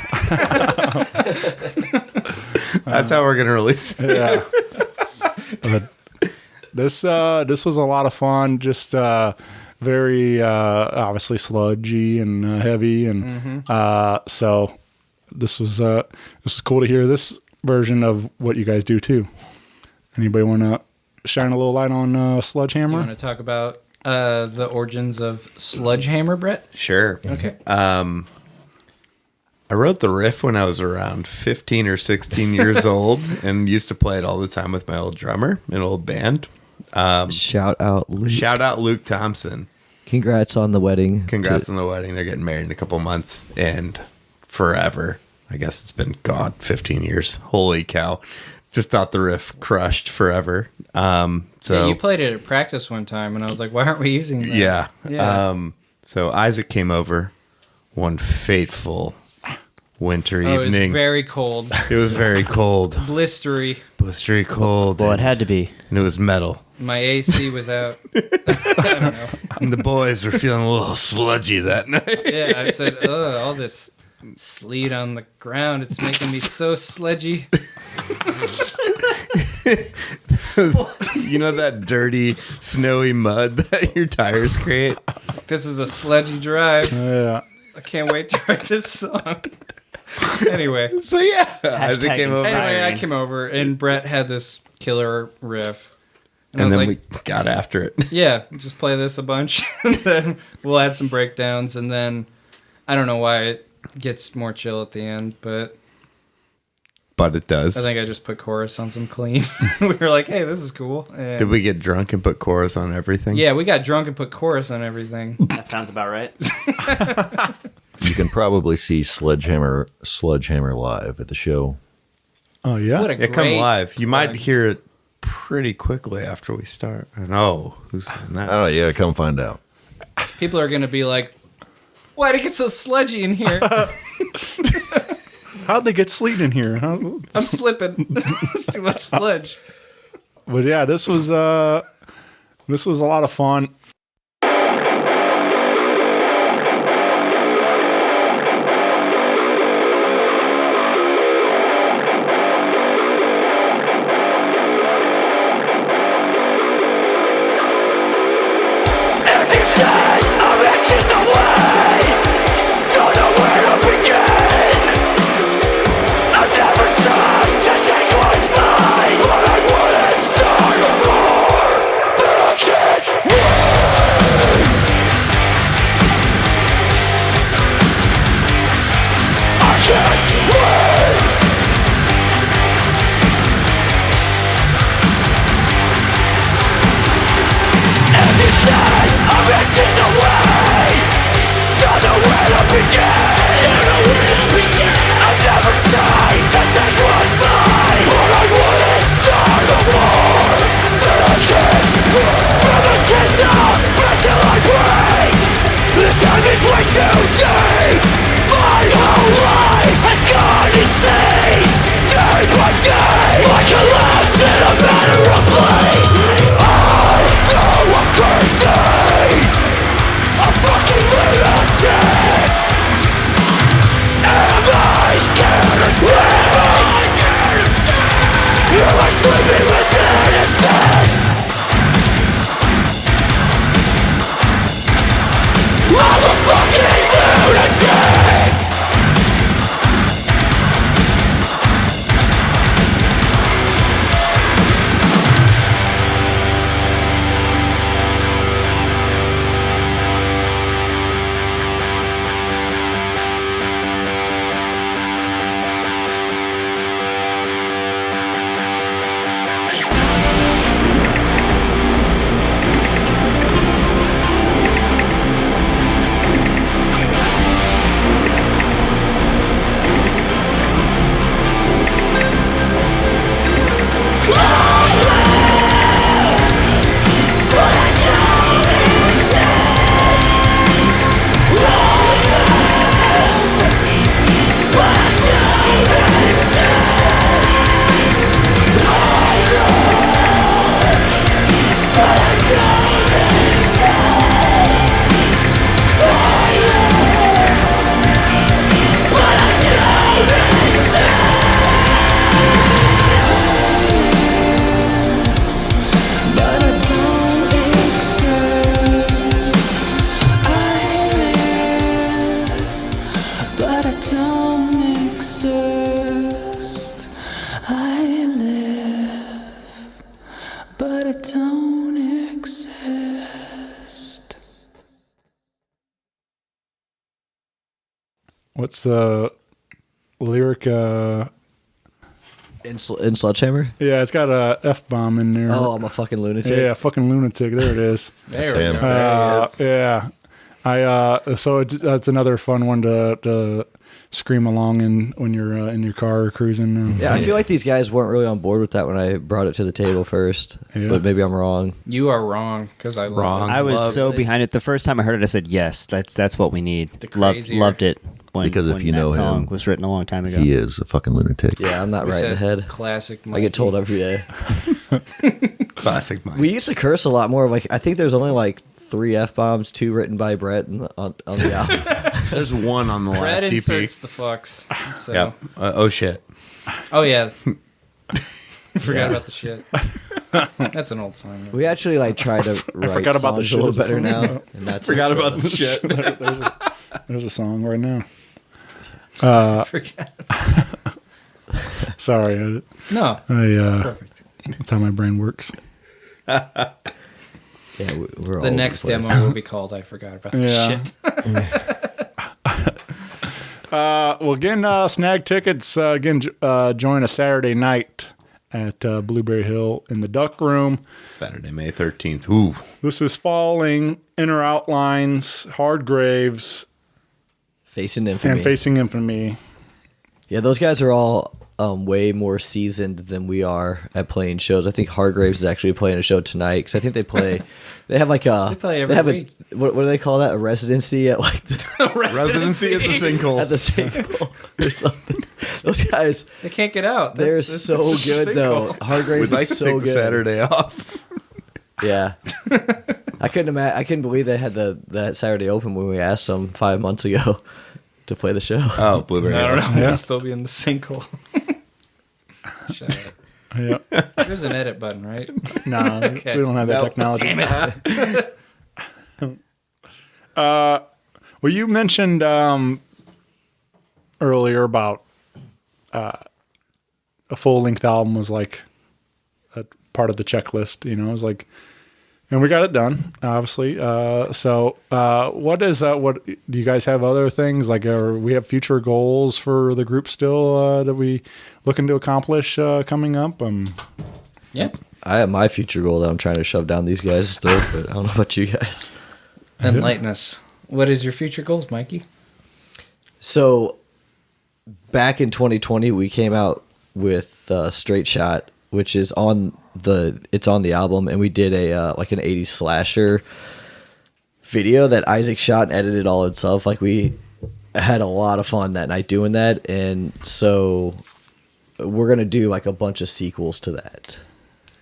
That's how we're going to release it. yeah. But this was a lot of fun. Just very obviously sludgy and heavy, and so this was cool to hear this version of what you guys do too. Anybody want to shine a little light on Do you Sledgehammer? want to talk about the origins of Sludgehammer, Brett? Sure. Okay. I wrote the riff when I was around 15 or 16 years old and used to play it all the time with my old drummer, an old band. Shout out, Luke. Shout out Luke Thompson. Congrats on the wedding. Congrats on the wedding. They're getting married in a couple months and forever. I guess it's been, 15 years. Holy cow. Just thought the riff crushed forever. So Yeah, you played it at practice one time, and I was like, why aren't we using that? Yeah. Yeah. So Isaac came over one fateful winter Oh, it was evening. very cold. It was very cold. Blistery. Blistery cold. Well, it had to be. And it was metal. My AC was out. I don't know. And the boys were feeling a little sludgy that night. Yeah, I said, ugh, all this sleet on the ground, it's making me so sledgy. You know that dirty, snowy mud that your tires create? This is a sledgy drive. Yeah. I can't wait to write this song. Anyway. So yeah, Isaac came over. Anyway, I came over, and Brett had this killer riff. I And was then like, we got after it. yeah, just play this a bunch, and then we'll add some breakdowns, and then I don't know why it gets more chill at the end, but But it does. I think I just put chorus on some clean. We were like, hey, this is cool. And Did we get drunk and put chorus on everything? yeah, we got drunk and put chorus on everything. That sounds about right. You can probably see Sledgehammer live at the show. Oh yeah. What a Yeah, come great live. You might plug. hear it pretty quickly after we start. I know. Who's saying that? Oh yeah, come find out. People are going to be like, why'd it get so sludgy in here? How'd they get sleet in here? Huh? I'm slipping. It's too much sludge. But yeah, this was a lot of fun. Yeah. but it don't exist. What's the lyric? In Sledgehammer? Yeah, it's got a F-bomb in there. Oh, I'm a fucking lunatic. Yeah, fucking lunatic. There it is. There we him. go. Yeah. That's another fun one to scream along in when you're in your car cruising. Yeah, I feel like these guys weren't really on board with that when I brought it to the table first. Yeah. But maybe I'm wrong. You are wrong because I love Wrong. it. I was Loved so it. behind it. The first time I heard it, I said, yes, that's what we need. The Loved, crazier. loved it when, Because if when you know that song him, was written a long time ago. He is a fucking lunatic. Yeah, I'm not We right in the said head. Classic. I Mikey. get told every day. Classic Mike. We used to curse a lot more. Like I think there's only like 3 F-bombs, 2 written by Brett on the album. There's one on the last Brad EP. inserts the fucks. So. Yep. Oh shit. Oh yeah. Forgot about the shit. That's an old song. We actually like try to write forgot about the songs shit a little as a better song. now. And that's Forgot about the shit. There's a song right now. Forgot. Sorry, No. Perfect. That's how my brain works. Yeah, we're all The over next place. demo will be called "I Forgot About the Yeah. Shit." Well, again, snag tickets. Join a Saturday night at Blueberry Hill in the Duck Room. Saturday, May 13th. Ooh. This is Falling, Inner Outlines, Hard Graves, Facing Infamy. and Facing Infamy. Yeah, those guys are all way more seasoned than we are at playing shows. I think Hargraves is actually playing a show tonight because I think they play. They have like a. They play every have week. What do they call that? A residency at like the Residency at the sinkhole. at the single or something. Those guys, They can't get out. they're That's so good though. Hargraves We'd like is to so take the good. Saturday off. Yeah, I couldn't believe they had that Saturday open when we asked them 5 months ago to play the show. Oh, Blueberry. I don't know. Yeah. We'll still be in the sinkhole. Shut up. Yeah. There's an edit button, right? No, Okay. we don't have that No. technology. Damn it. Well, you mentioned earlier about a full-length album was like a part of the checklist. You know, it was like, and we got it done, obviously. What do you guys have other things like? We have future goals for the group still that we looking to accomplish coming up? Yeah. I have my future goal that I'm trying to shove down these guys' throat, but I don't know about you guys. Enlighten us. What is your future goals, Mikey? So, back in 2020, we came out with Straight Shot, which is on the album, and we did a like an 80s slasher video that Isaac shot and edited all himself. Like we had a lot of fun that night doing that, and so we're gonna do like a bunch of sequels to that.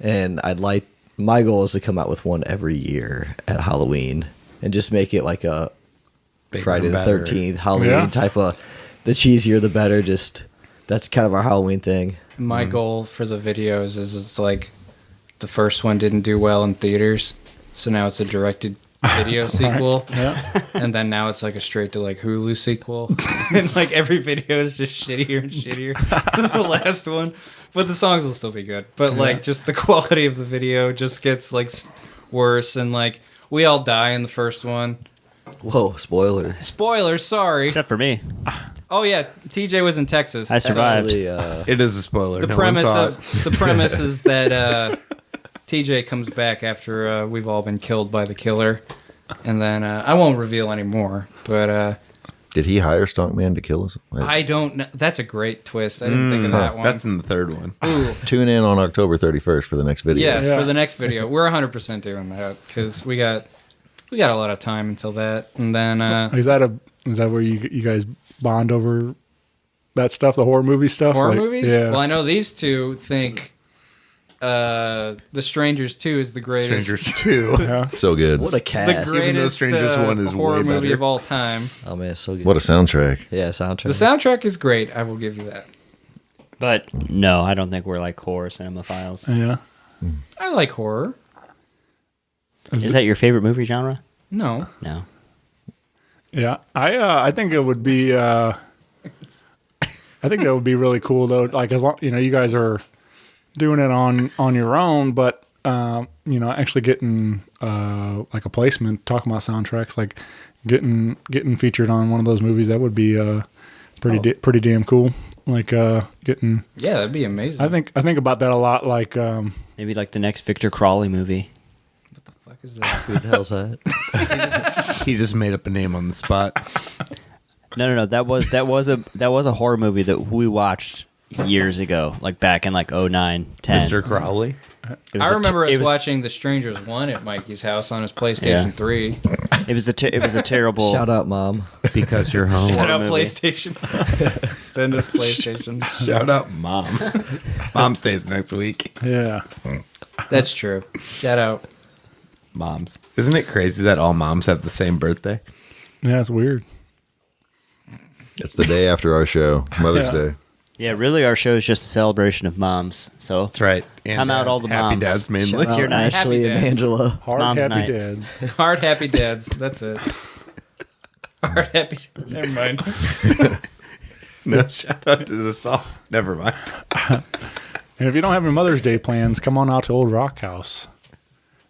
And my goal is to come out with one every year at Halloween and just make it like a Bigger Friday and the better. 13th Halloween Yeah. type of, the cheesier the better. Just that's kind of our Halloween thing. My goal for the videos is it's like the first one didn't do well in theaters, so now it's a directed video sequel. Yeah. And then now it's like a straight to like Hulu sequel. And like every video is just shittier and shittier than the last one. But the songs will still be good. But like just the quality of the video just gets like worse, and like we all die in the first one. Whoa, spoiler. Spoilers, sorry. Except for me. Oh yeah, TJ was in Texas. I survived. Actually, It is a spoiler. The No premise one saw of the premise is that TJ comes back after we've all been killed by the killer, and then I won't reveal any more. But Did he hire Stonkman to kill us? I don't know. That's a great twist. I didn't think of that one. That's in the third one. Ooh, Tune in on October 31st for the next video. yes, Yeah. for the next video, we're 100% doing that because we got a lot of time until that, and then Is that where you guys bond over that stuff, the horror movie stuff? horror Like, movies. Yeah. Well, I know these two think The Strangers 2 is the greatest. Strangers 2. So good. what a The cast. Even though greatest Strangers 1 is horror way movie better. of all time. Oh man, so good. What a soundtrack. Yeah, soundtrack. The soundtrack is great. I will give you that. But no, I don't think we're like horror cinemaphiles. Yeah. I like horror. Is that your favorite movie genre? No. No. Yeah. I think it would be I think that would be really cool though. Like as long you guys are doing it on your own, but actually getting like a placement, talking about soundtracks, like getting featured on one of those movies, that would be pretty damn cool. Like getting. Yeah, that'd be amazing. I think about that a lot. Like Maybe like the next Victor Crawley movie. What the fuck is that? Who the hell's that? He just made up a name on the spot. No. That was a horror movie that we watched years ago, like back in like 09, 10. Mr. Crowley. I remember us watching The Strangers 1 at Mikey's house on his PlayStation 3. It was a terrible. Shout out, Mom. Because you're home. Shout out movie. PlayStation. Send us PlayStation. Shout out, Mom. Mom stays next week. yeah. That's true. Shout out. Moms. Isn't it crazy that all moms have the same birthday? Yeah, it's weird. It's the day after our show, Mother's Yeah. Day. Yeah, really, our show is just a celebration of moms. So That's right. And come out all the happy moms. dads mainly. Shout It's your out night. Ashley Happy and dads. Angela. Hard mom's happy night. dads. Hard happy dads. That's it. Hard happy. Never mind. No, shout out to the song. Never mind. And if you don't have any Mother's Day plans, come on out to Old Rock House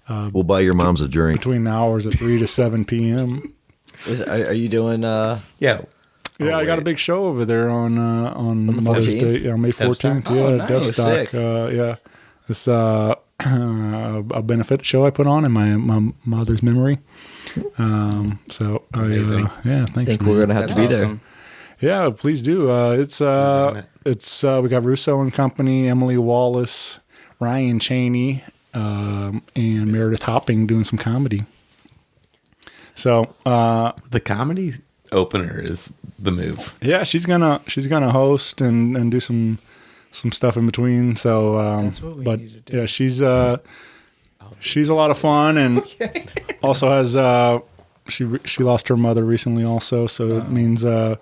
We'll buy your moms a drink. between the hours of 3 to 7 p.m. Are you doing? Yeah. Yeah, I got a wait. big show over there on the Mother's 14th? Day, yeah, May 14th. Oh, Yeah, nice. Devstock. Sick. Yeah, it's a benefit show I put on in my mother's memory. So amazing. yeah, I thanks. think man. we're gonna have That's to be awesome. Yeah, please do. It's on it? we got Russo and Company, Emily Wallace, Ryan Cheney, and Meredith Hopping doing some comedy. So The comedy opener is the move. yeah, she's gonna host and do some stuff in between. So That's what we but need to do. yeah, she's a lot of fun, and also has she lost her mother recently also, so it means it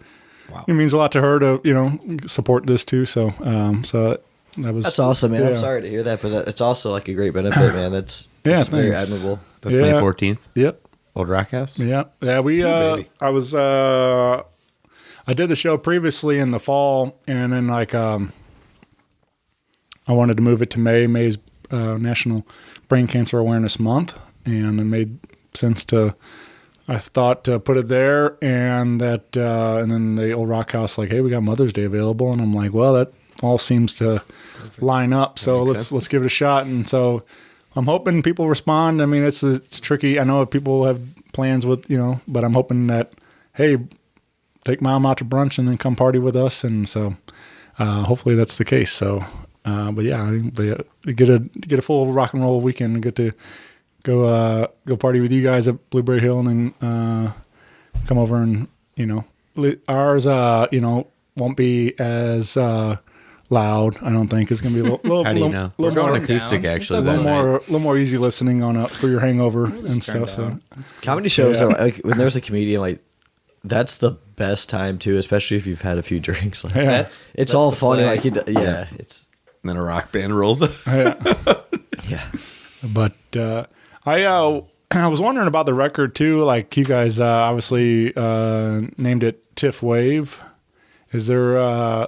means a lot to her to support this too. So that was That's awesome, man. Yeah. I'm sorry to hear that, but it's also like a great benefit, man. That's very thanks. admirable. That's May Yeah. 14th. Yep. Old Rock House. Yeah. We baby. I did the show previously in the fall, and then I wanted to move it to May. May's National Brain Cancer Awareness Month, and it made sense I thought to put it there, and then the Old Rock House, like, hey, we got Mother's Day available, and I'm like, well, that all seems to line up, so let's give it a shot. And so I'm hoping people respond. I mean, it's tricky. I know people have plans with but I'm hoping that, hey, take Mom out to brunch and then come party with us, and so hopefully that's the case. So, but yeah, get a full rock and roll weekend and get to go party with you guys at Blueberry Hill, and then come over and ours won't be as loud. I don't think it's gonna be a little. How do you know? We're Little going more, acoustic down. actually. a little that night. little more easy listening for your hangover We'll and just turn stuff. So down. Comedy shows Yeah. are like when there's a comedian, like that's the best time too, especially if you've had a few drinks. Like, yeah. it's all the funny. play. Like it's And then a rock band rolls up. yeah. But I was wondering about the record too. Like you guys obviously named it TIFWAVE. Is there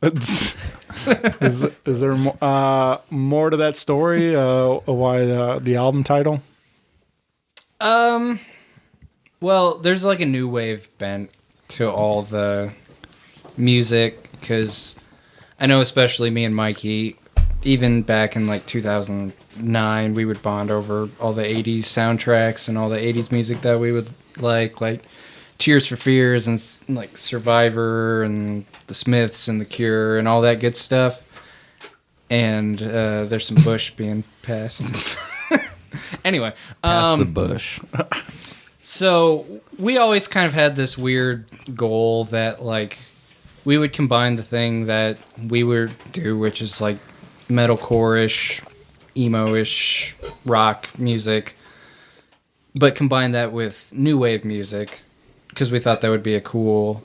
is there more to that story? Why the album title? Well, there's like a new wave bent to all the music, because I know especially me and Mikey, even back in like 2009, we would bond over all the 80s soundtracks and all the 80s music that we would like Tears for Fears and like Survivor and the Smiths and the Cure and all that good stuff. And there's some Bush being passed. Anyway, Past the bush. so we always kind of had this weird goal that like we would combine the thing that we would do, which is like metalcore-ish, emo-ish rock music, but combine that with new wave music, because we thought that would be a cool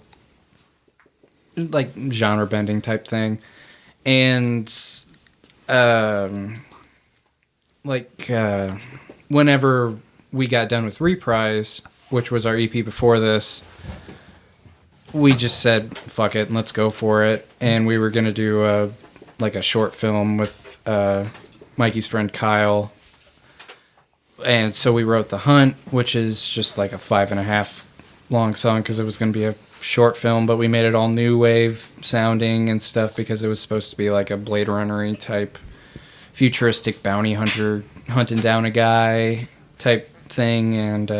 like genre bending type thing. And whenever we got done with Reprise, which was our EP before this, we just said, fuck it, and let's go for it. And we were going to do a short film with Mikey's friend Kyle. And so we wrote The Hunt, which is just like a 5.5 long song because it was going to be a short film, but we made it all new wave sounding and stuff because it was supposed to be like a Blade Runner-y type futuristic bounty hunter hunting down a guy type thing. And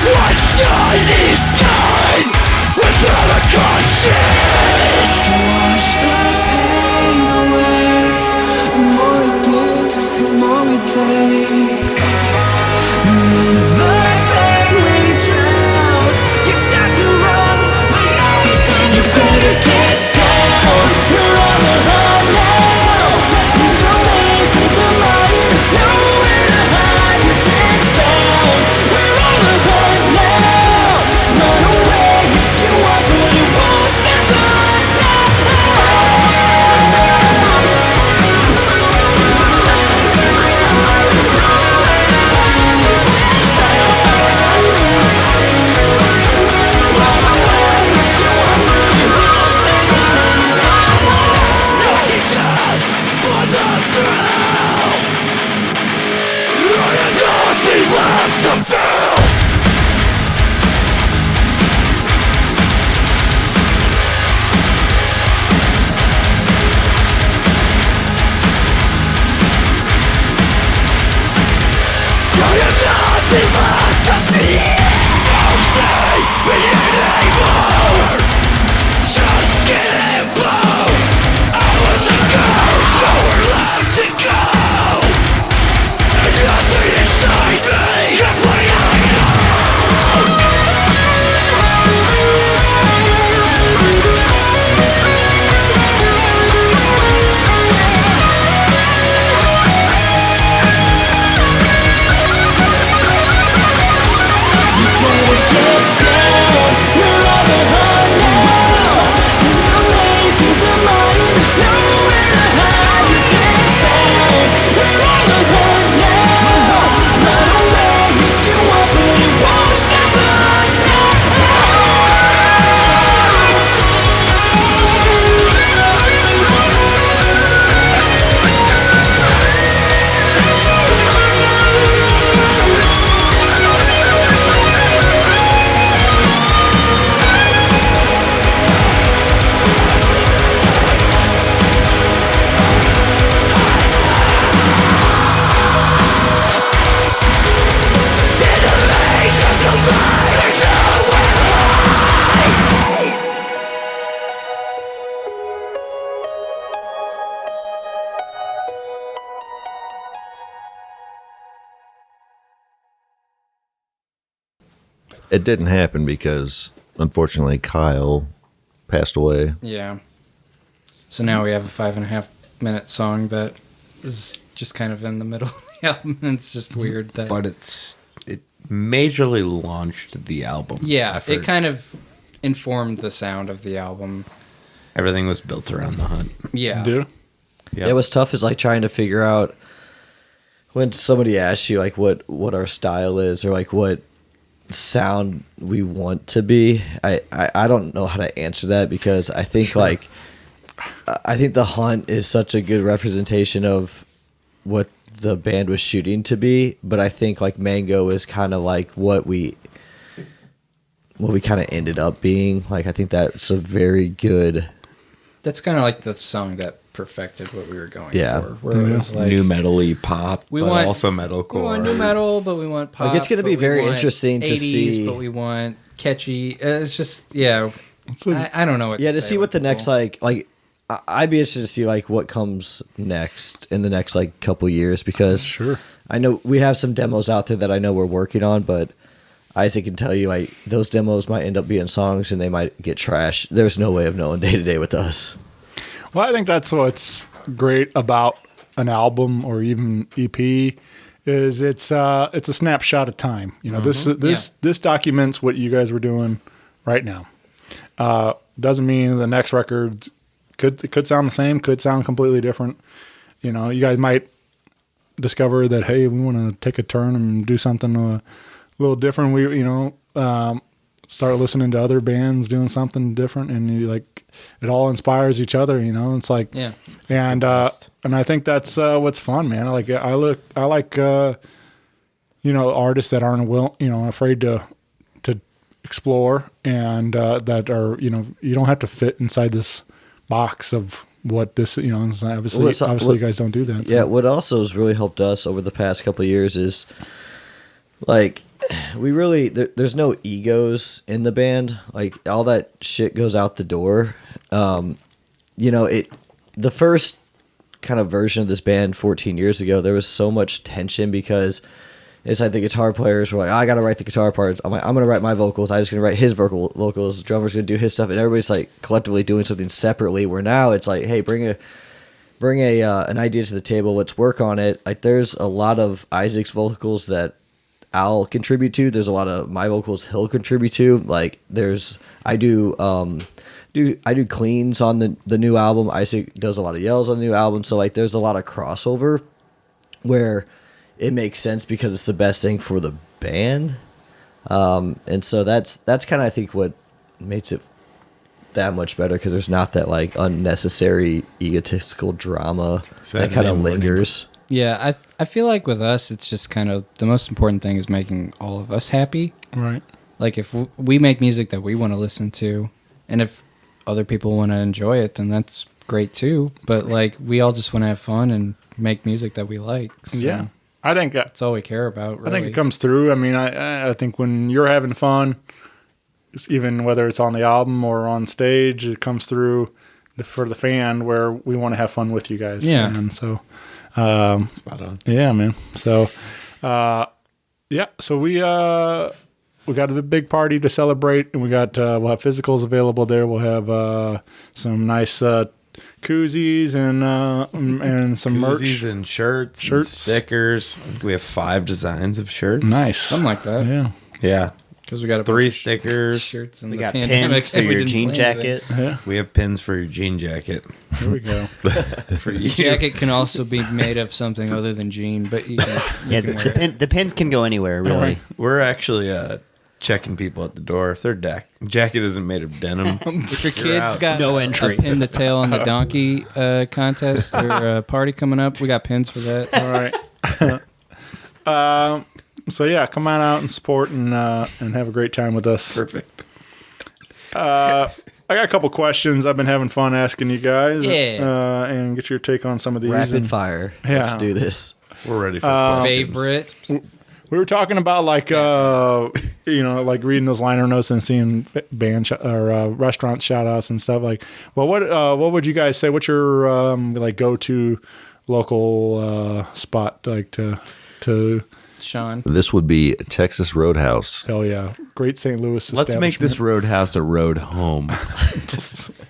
What's done is done. it didn't happen because unfortunately Kyle passed away. Yeah. So now we have a 5.5 minute song that is just kind of in the middle of the album. It's just weird that. But it majorly launched the album. Yeah, effort. it kind of informed the sound of the album. Everything was built around the hunt. Yeah. Dude. Yep. It was tough is like trying to figure out when somebody asks you like what our style is or like what sound we want to be. I don't know how to answer that because I think like I think the hunt is such a good representation of what the band was shooting to be, but I think like Mango is kind of like what we kind of ended up being. Like I think that's a very good. That's kind of like the song that perfected what we were going Yeah. for. Where it was like New metal-y pop, we but want also metalcore. We want new metal, but we want pop. Like, it's gonna be but we very want interesting to 80s, see- but we want catchy. It's just I don't know what. Yeah, to to say see what with the next people. I'd be interested to see like what comes next in the next like couple years because Sure. I know we have some demos out there that I know we're working on, but Isaac can tell you like those demos might end up being songs and they might get trashed. There's no way of knowing day to day with us. Well, I think that's what's great about an album or even EP is it's a snapshot of time. You know, this documents what you guys were doing right now. Doesn't mean the next record could sound the same, could sound completely different. You know, you guys might discover that hey, we want to take a turn and do something a little different. We start listening to other bands doing something different, and you like it all inspires each other. You know, it's like and I think that's what's fun, man. I like artists that aren't afraid to explore and that are you don't have to fit inside this box of what this obviously you guys don't do that. Yeah, what also has really helped us over the past couple of years is like we really there's no egos in the band. Like all that shit goes out the door. The first kind of version of this band 14 years ago, there was so much tension because it's like the guitar players were like, I gotta write the guitar parts. I'm like, I'm gonna write my vocals. I'm just gonna write his vocals. The drummer's gonna do his stuff, and everybody's like collectively doing something separately. Where now it's like, hey, bring an idea to the table. Let's work on it. Like there's a lot of Isaac's vocals that I'll contribute to. There's a lot of my vocals he'll contribute to. Like I do cleans on the new album. Isaac does a lot of yells on the new album. So like there's a lot of crossover where it makes sense because it's the best thing for the band. And so that's kind of I think what makes it that much better because there's not that like unnecessary egotistical drama that kind of lingers. Yeah, I feel like with us, it's just kind of the most important thing is making all of us happy. Right. Like if we make music that we want to listen to, and if other people want to enjoy it, then that's great too. But like we all just want to have fun and make music that we like. So Yeah. I think that's all we care about. Really. I think it comes through. I mean, I think when you're having fun, even whether it's on the album or on stage, it comes through for the fan where we want to have fun with you guys. Yeah. And so, spot on. Yeah, man. So, so we got a big party to celebrate, and we'll have physicals available there. We'll have some nice koozies and some Koozies merch and shirts and stickers. We have 5 designs of shirts. Nice, something like that. Yeah. Because we got 3 stickers. Shirts and We the got pandemic, pins for and we your didn't jean plan jacket. Yeah. We have pins for your jean jacket. There we go. For you. Jacket can also be made of something other than jean, but you can wear it. The pins can go anywhere, really. We're actually checking people at the door. If their jacket isn't made of denim, If your you're kid's out. got No a entry. pin the tail on the donkey contest or party coming up, we got pins for that. All right. So yeah, come on out and support and have a great time with us. Perfect. I got a couple questions I've been having fun asking you guys. Yeah. And get your take on some of these. Rapid fire. Yeah. Let's do this. We're ready for questions. Favorite. We were talking about like like reading those liner notes and seeing band or restaurant shout outs and stuff. Like, well, what would you guys say? What's your like go to local spot like to Sean. This would be Texas Roadhouse. Hell yeah. Great St. Louis Let's make this establishment. roadhouse a road home.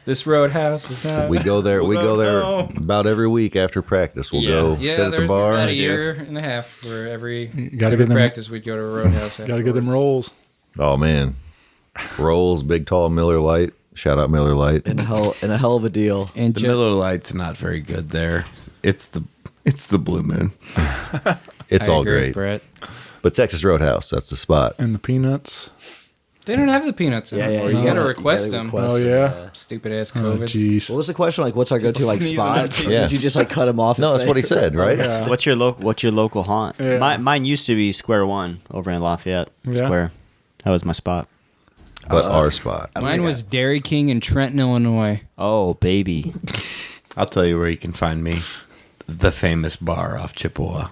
This roadhouse is not. We go there. We go there about every week after practice. We'll go Yeah, sit at the there's bar. about a year and a half where every gotta get them- practice we'd go to a roadhouse. Got to get them afterwards. rolls. Oh man, rolls, big tall Miller Lite. Shout out Miller Lite. And a hell of a deal. And The Miller Lite's not very good there. It's the Blue Moon. It's I all agree with great. Brett. But Texas Roadhouse, that's the spot. And the peanuts. They don't have the peanuts anymore. You gotta request them. Oh, yeah? Stupid ass Oh, COVID. jeez. What was the question? Like, what's our go-to like sneezing on spot? the Yeah. Did you just like cut him off? No, and that's say- what he said, right? Yeah. What's your local haunt? Yeah. Mine used to be Square One over in Lafayette Yeah. Square. That was my spot. But our spot. Mine was Dairy King in Trenton, Illinois. Oh baby, I'll tell you where you can find me. The famous bar off Chippewa.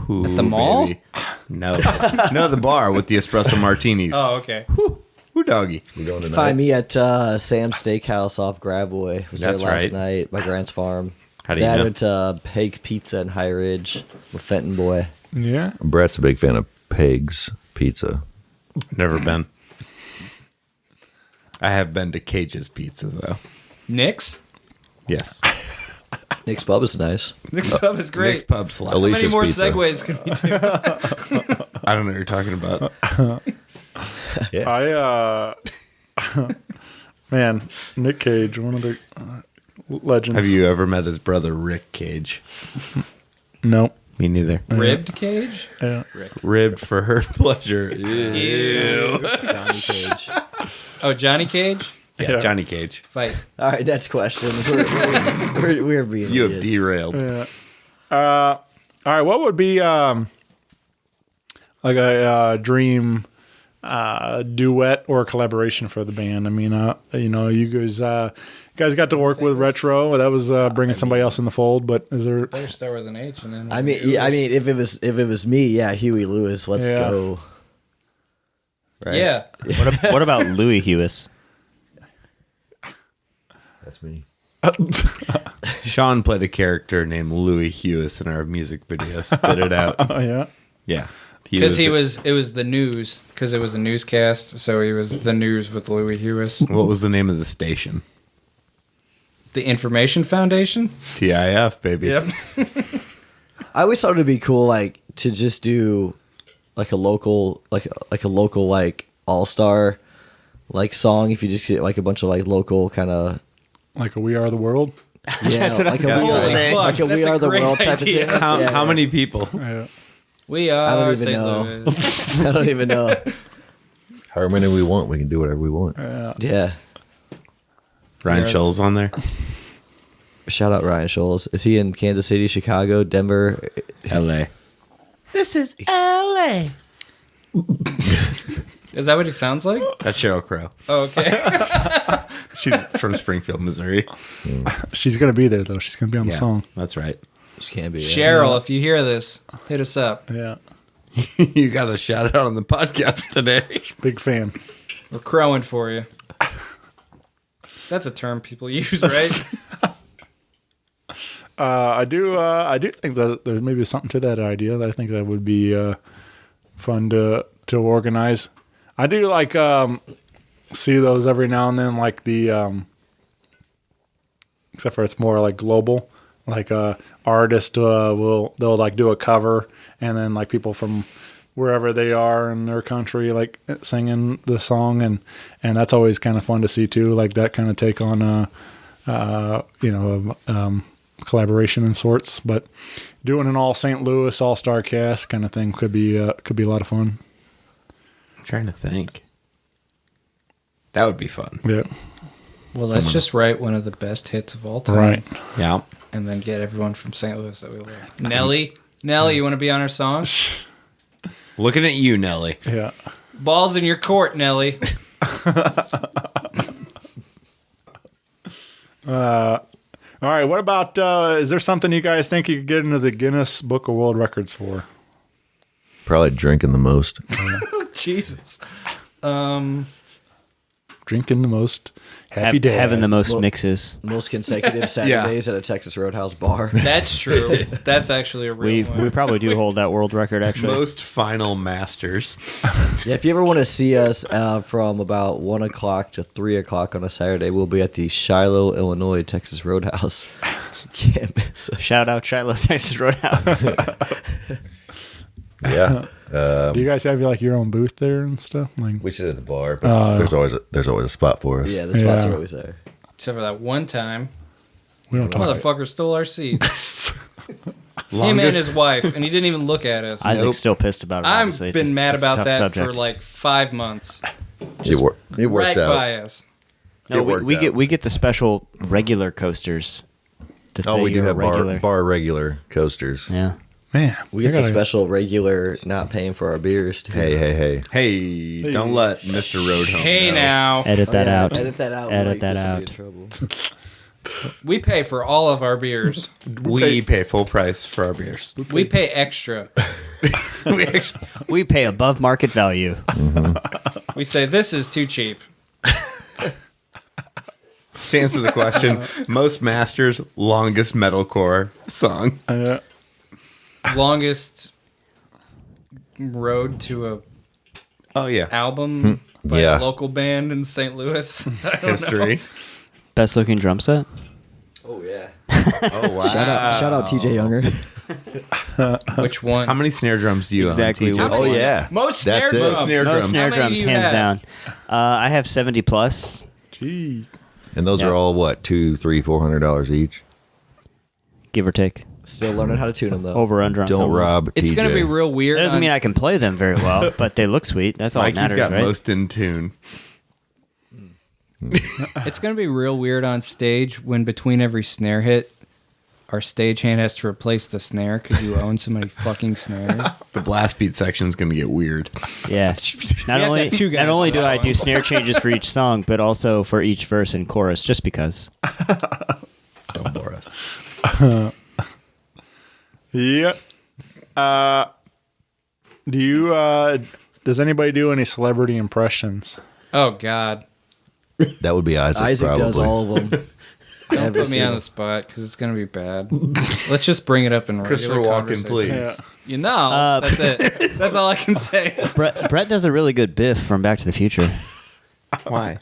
Ooh, At the mall? baby. No, the bar with the espresso martinis. okay. Who doggy? We going tonight? Find me at Sam's Steakhouse off Gravois. Was That's there last right. night by Grant's Farm. How do you Then know? went to Peg's Pizza in High Ridge with Fenton Boy. Yeah. Brett's a big fan of Peg's Pizza. Never been. I have been to Cage's Pizza though. Nick's? Yes. Nick's Pub is nice. Nick's Pub is great. Nick's Pub slaps. How many Alicia's more Pizza. segues can we do? I don't know what you're talking about. Man, Nick Cage, one of the legends. Have you ever met his brother Rick Cage? No. Me neither. Ribbed cage? Yeah. Ribbed for her pleasure. Johnny Cage. Oh, Johnny Cage? Yeah, Johnny Cage. Fight. All right, next question. We're being You have idiots. derailed. Yeah. All right. What would be like a dream duet or collaboration for the band? I mean, you guys got to work with Retro. That was bringing somebody else in the fold. But is there? Better start with an H and then. I mean, if it was me, yeah, Huey Lewis. Let's Yeah. go. Right? Yeah. What about Louis Hewis? That's me. Sean played a character named Louis Hewis in our music video. Spit it out. Oh yeah. Yeah. Because it was the news. Because it was a newscast, so he was the news with Louis Hewis. What was the name of the station? The Information Foundation. TIF, baby. Yep. I always thought it'd be cool, like to just do like a local, like all-star like song. If you just get like a bunch of like local kind of Like a We Are the World. yeah, what I like was a gonna We Are, say. like a That's We a Are the great World type idea. of thing. How, Yeah, how yeah. many people? Yeah. We I are don't even St. know. Louis. I don't even know. However many we want, we can do whatever we want. Yeah. Ryan Scholl's on there. Shout out Ryan Scholes. Is he in Kansas City, Chicago, Denver? LA. Is that what he sounds like? That's Sheryl Crow. Oh, okay. She's from Springfield, Missouri. She's gonna be there though. She's gonna be on the song. That's right. Just can't be. Cheryl, if you hear this, hit us up. Yeah. You got a shout out on the podcast today. Big fan. We're crowing for you. That's a term people use, right? I do think that there may be something to that idea. I think that would be fun to organize. I do like see those every now and then, like the except for it's more like global. Like artist they'll like do a cover, and then like people from wherever they are in their country like singing the song, and that's always kind of fun to see too. Like that kind of take on collaboration of sorts. But doing an all St. Louis all-star cast kind of thing could be a lot of fun. I'm trying to think. That would be fun. Yeah. Well, let's just write one of the best hits of all time. Right. Yeah. And then get everyone from St. Louis that we love. Nelly, you want to be on our song? Looking at you, Nelly. Yeah. Balls in your court, Nelly. All right. What about, is there something you guys think you could get into the Guinness Book of World Records for? Probably drinking the most. Jesus. drinking the most happy day. Having the most mixes. Most consecutive Saturdays at a Texas Roadhouse bar. That's true. That's actually a real one. We probably do hold that world record, actually. Most final masters. Yeah, if you ever want to see us from about 1 o'clock to 3 o'clock on a Saturday, we'll be at the Shiloh, Illinois Texas Roadhouse. Can't miss us. Shout out Shiloh, Texas Roadhouse. Yeah. Do you guys have like your own booth there and stuff? Like, We sit at the bar, but there's always a spot for us. Yeah, the spots Yeah. are always there. Except for that one time, we don't talk. motherfucker stole our seats. Him and Longest- his wife, and he didn't even look at us. Isaac's still pissed about it. I've obviously. It's been just- mad it's a about tough that subject. for like 5 months. It worked Right out. by us. No, It we worked out. get the special regular coasters. that Oh, say we do you're a have regular. bar regular coasters. Yeah. Man, We get the gotta- special regular not paying for our beers, too. Hey. Hey, don't let Mr. Roadhome Hey know. now, Edit that out. Edit that out. Edit Mike, that get somebody out. in trouble. we pay for all of our beers. We pay full price for our beers. We pay extra. We actually, We pay above market value. We say this is too cheap. to answer the question, most masters, longest metalcore song. Longest road to a Oh yeah, album by Yeah. a local band in St. Louis. history. Best looking drum set. Oh, yeah. Oh wow! Shout out TJ Younger. Which one? How many snare drums do you Exactly. own? How TJ? many- Oh yeah. Most snare That's it. drums. Snare Most drums. snare How many drums, do you hands have? down. I have 70 plus. Jeez. And those Yeah. are all what, $200, $300, $400 each. Give or take. Still learning how to tune them, though. Over under on Don't some. rob It's TJ. gonna be real weird. That doesn't on- mean I can play them very well, but they look sweet. That's all that Mikey's matters, got right? most in tune. It's gonna be real weird on stage when between every snare hit, our stagehand has to replace the snare because you own so many fucking snares. The blast beat section is going to get weird. Yeah. Not have only to have two guys not only for do that I do one. snare changes for each song, but also for each verse and chorus, just because. Don't bore us. Yeah. Do you? Does anybody do any celebrity impressions? Oh God! That would be Isaac. Isaac probably. does all of them. Don't Every put me on single- the spot because it's gonna be bad. Let's just bring it up in Christopher regular Walken, conversation. please. You know, that's it. That's all I can say. Brett does a really good Biff from Back to the Future. Why?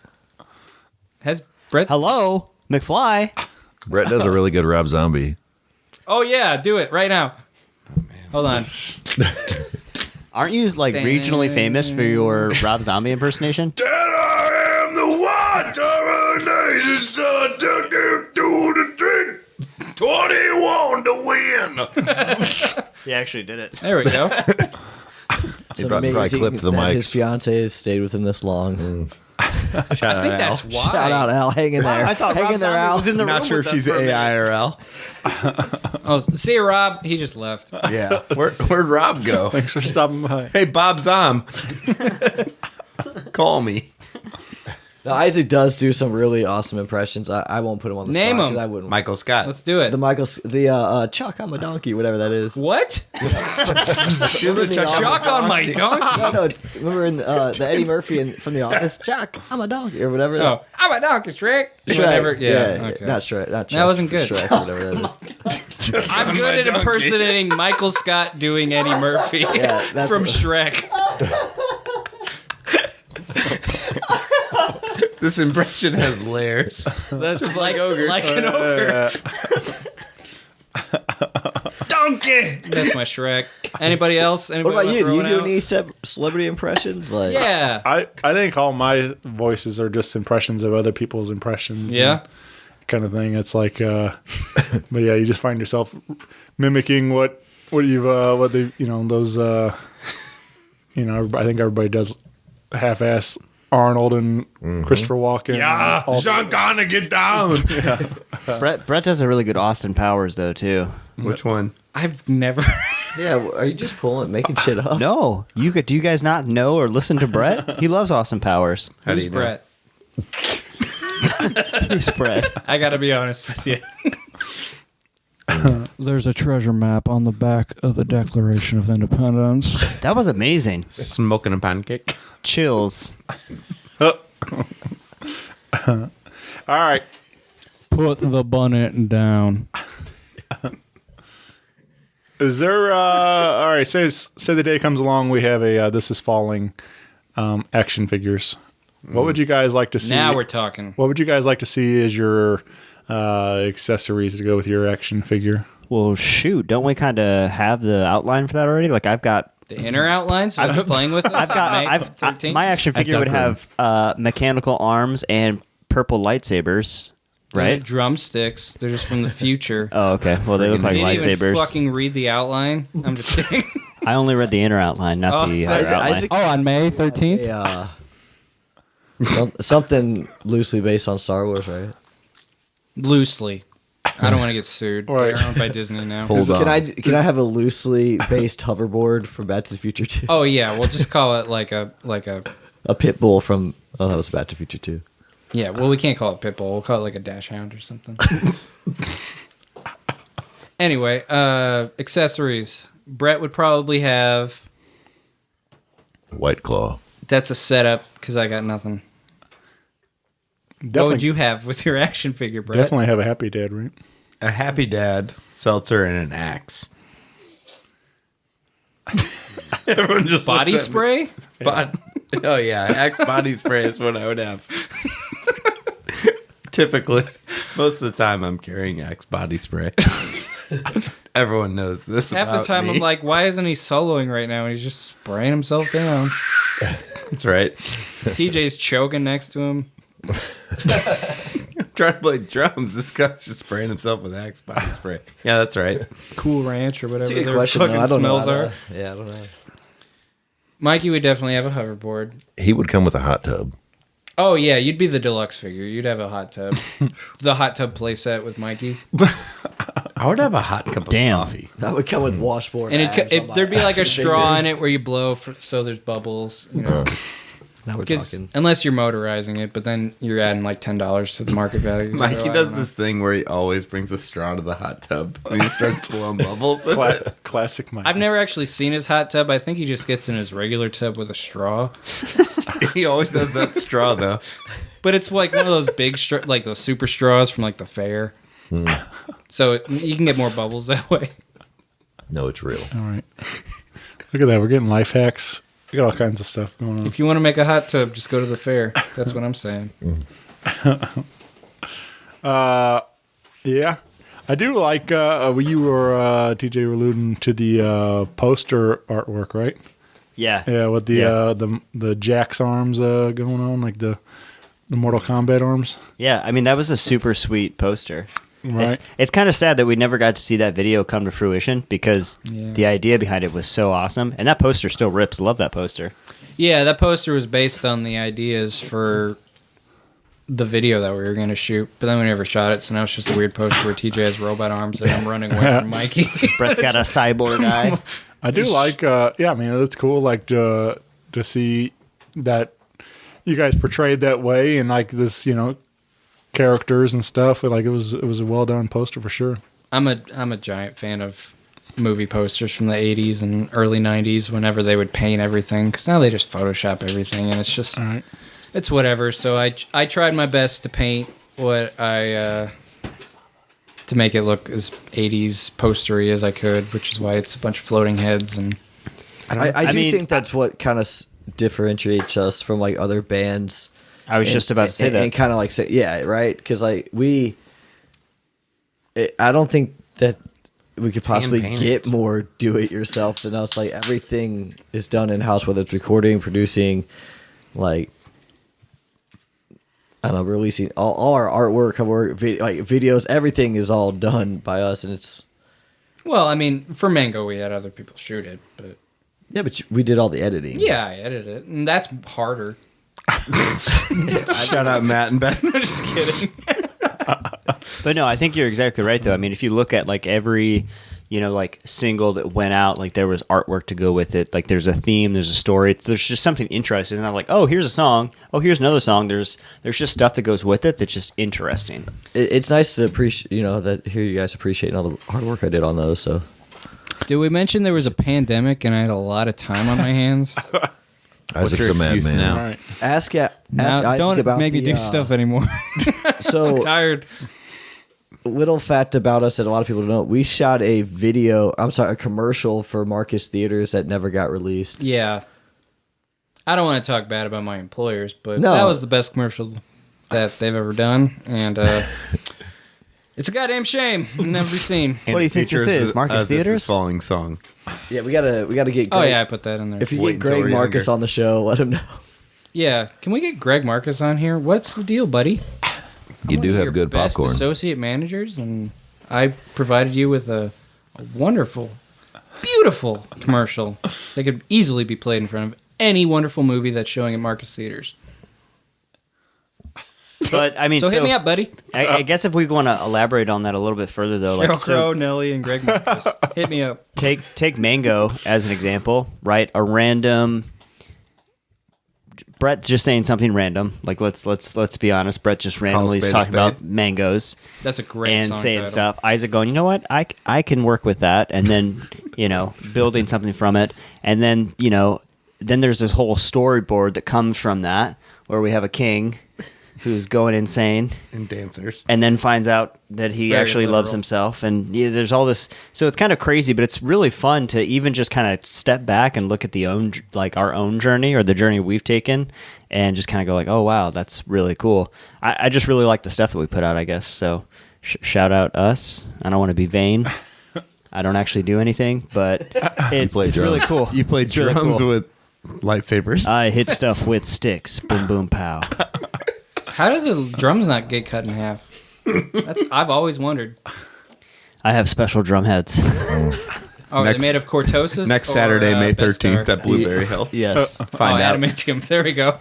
Has Brett? Hello, McFly. Brett does a really good Rob Zombie. Oh yeah, do it right now. Hold on. Aren't you like regionally famous for your Rob Zombie impersonation? I am the one terminated son to the drink 21 to win. He actually did it. There we go. It's He probably amazing clipped the that his mics. fiance has stayed with him this long. Shout I think that's why. Shout out, Al. Hang in there. I thought Hang Rob in there, Zombie Al. was in the I'm not room sure with if us she's for a minute. AIRL. Oh, see you, Rob. He just left. Yeah. Where'd Rob go? Thanks for stopping by. Hey, Bob Zom. Call me. Now, Isaac does do some really awesome impressions. I won't put him on the Name spot 'em. because I wouldn't. Michael Scott. Let's do it. The Chuck, I'm a donkey, whatever that is. What? Do the Shock on my donkey. No, remember in the Eddie Murphy from The Office? Chuck, I'm a donkey, or whatever. Oh, I'm a donkey, Shrek. Shrek. Whatever. Yeah. Okay. Not Shrek. Not Shrek. That wasn't good. Shrek, or whatever that is. I'm good at impersonating Michael Scott doing Eddie Murphy Yeah, that's from what- Shrek. This impression has layers. That's just like an ogre. Donkey. That's my Shrek. Anybody else? What Anybody about wanna you? Do throw you one do out? any celebrity impressions? Like, Yeah. I think all my voices are just impressions of other people's impressions. Yeah. Kind of thing. It's like, but yeah, you just find yourself mimicking what you've what they those I think everybody does half-ass Arnold and Christopher Walken. Yeah, all- Sean Connery, get down. Brett does a really good Austin Powers though too. Which one? I've never. yeah. Are you just making shit up? No, do you guys not know or listen to Brett? He loves Austin Powers. How do Who's you know? Brett? Who's Brett? I gotta be honest with you. There's a treasure map on the back of the Declaration of Independence. That was amazing. Smoking a pancake. Chills. All right. Put the bonnet down. Is there all right, say the day comes along, we have a This Is Falling action figures. What would you guys like to see? Now we're talking. What would you guys like to see as your accessories to go with your action figure? Well, shoot, don't we kind of have the outline for that already? Like I've got The inner outlines I was playing with us. my action figure would have mechanical arms and purple lightsabers, right? Drumsticks. They're just from the future. Oh, okay. Well, they look like You didn't even lightsabers. fucking read the outline. I'm just kidding. I only read the inner outline, not the outer outline. On May 13th? Something loosely based on Star Wars, right? Loosely. I don't want to get sued. Right. They're owned by Disney now. Can I have a loosely based hoverboard from Back to the Future 2? Oh yeah, we'll just call it like a A pit bull from that was Back to the Future 2. Yeah, well we can't call it Pitbull. We'll call it like a dash hound or something. Anyway, accessories. Brett would probably have. White Claw. That's a setup because I got nothing. What would you have with your action figure, Brett? Definitely have a Happy Dad, right? A Happy Dad, seltzer, and an axe. Everyone just Body looks at me. spray? Oh yeah, axe body spray is what I would have. Typically, most of the time I'm carrying axe body spray. Everyone knows this. Half the about time me. I'm like, why isn't he soloing right now? And he's just spraying himself down. That's right. TJ's choking next to him. I'm trying to play drums. This guy's just spraying himself with axe body spray. Yeah, that's right. Cool Ranch or whatever That's a good their question. fucking though. I don't smells know. are. Yeah, I don't know. Mikey would definitely have a hoverboard. He would come with a hot tub. Oh yeah, you'd be the deluxe figure. You'd have a hot tub. The hot tub playset with Mikey. I would have a hot cup of coffee. That would come with washboard. And abs on my there'd be like a action straw figure. in it where you blow so there's bubbles, you know. Now we're 'Cause talking. unless you're motorizing it, but then you're adding like $10 to the market value. Mikey so I does don't know. this thing where he always brings a straw to the hot tub and he starts blowing bubbles. in it. Classic Mike. I've never actually seen his hot tub. I think he just gets in his regular tub with a straw. He always does that straw though. But it's like one of those big like those super straws from like the fair. So you can get more bubbles that way. No, it's real. All right. Look at that. We're getting life hacks. We got all kinds of stuff going on. If you want to make a hot tub, just go to the fair. That's what I'm saying. Yeah. I do like you were TJ were alluding to the poster artwork, right? Yeah. Yeah, with the Jax arms going on, like the Mortal Kombat arms. Yeah, I mean that was a super sweet poster. Right. It's kind of sad that we never got to see that video come to fruition because the idea behind it was so awesome, and that poster still rips. Love that poster. Yeah, that poster was based on the ideas for the video that we were going to shoot, but then we never shot it, so now it's just a weird poster where TJ has robot arms and I'm running away from Mikey. Brett's got a cyborg eye. I do like, I mean, it's cool, like to see that you guys portrayed that way and like this, characters and stuff. Like it was a well done poster for sure. I'm a giant fan of movie posters from the 80s and early 90s whenever they would paint everything, because now they just Photoshop everything and it's just it's whatever. So I tried my best to paint what I to make it look as 80s postery as I could, which is why it's a bunch of floating heads. And I do think that's what kind of differentiates us from like other bands. I was just about to say that. And kind of like say, yeah, right? Because like I don't think that we could possibly get more do-it-yourself than us. Like everything is done in-house, whether it's recording, producing, like I don't know, releasing all our artwork, videos, everything is all done by us, and it's. Well, I mean, for Mango, we had other people shoot it, but yeah, but we did all the editing. Yeah, I edited it, and that's harder. Shout out Matt and Ben. Just kidding. But no, I think you're exactly right, though. I mean, if you look at like every, like single that went out, like there was artwork to go with it. Like there's a theme, there's a story. There's just something interesting. And I'm like, oh, here's a song. Oh, here's another song. There's just stuff that goes with it that's just interesting. It's nice to appreciate, that hear you guys appreciating all the hard work I did on those. So, did we mention there was a pandemic and I had a lot of time on my hands? Isaac's your a excuse madman. now? All right. Ask Now, Isaac don't about make me the, do stuff anymore. So I'm tired. little fact about us that a lot of people don't know: we shot a a commercial for Marcus Theaters that never got released. Yeah. I don't want to talk bad about my employers, but No. that was the best commercial that they've ever done, and it's a goddamn shame. It'll never be seen. What do you think this is? Marcus This Theaters? is Falling Song. Yeah, we gotta get. Greg. Oh yeah, I put that in there. If you Wait get until Greg we're Marcus younger. on the show, let him know. Yeah, can we get Greg Marcus on here? What's the deal, buddy? You do One of have your good best popcorn. associate managers, and I provided you with a wonderful, beautiful commercial that could easily be played in front of any wonderful movie that's showing at Marcus Theaters. But I mean, So hit me up, buddy. I guess if we want to elaborate on that a little bit further, though, Cheryl like Crow, Nelly, and Greg Marcus. Hit me up. take Mango as an example, right? A random Brett just saying something random. Like let's be honest. Brett just randomly is spade a talking about spade. mangoes. That's a great and song saying title. stuff. Isaac going, you know what? I can work with that, and then building something from it, and then then there's this whole storyboard that comes from that, where we have a king who's going insane And dancers. and then finds out that he very actually loves literal. himself, and there's all this. So it's kind of crazy, but it's really fun to even just kind of step back and look at our own journey, or the journey we've taken, and just kind of go like, oh wow, that's really cool. I just really like the stuff that we put out, I guess. So shout out us. I don't want to be vain. I don't actually do anything, but it's really cool. You played It's really drums cool. with lightsabers. I hit stuff with sticks. Boom, boom, pow. How do the drums not get cut in half? I've always wondered. I have special drum heads. Oh, Next- they made of cortosis? Next or, Saturday, May Best 13th Star? at Blueberry Hill. Yes. Find out. Adamantium. There we go.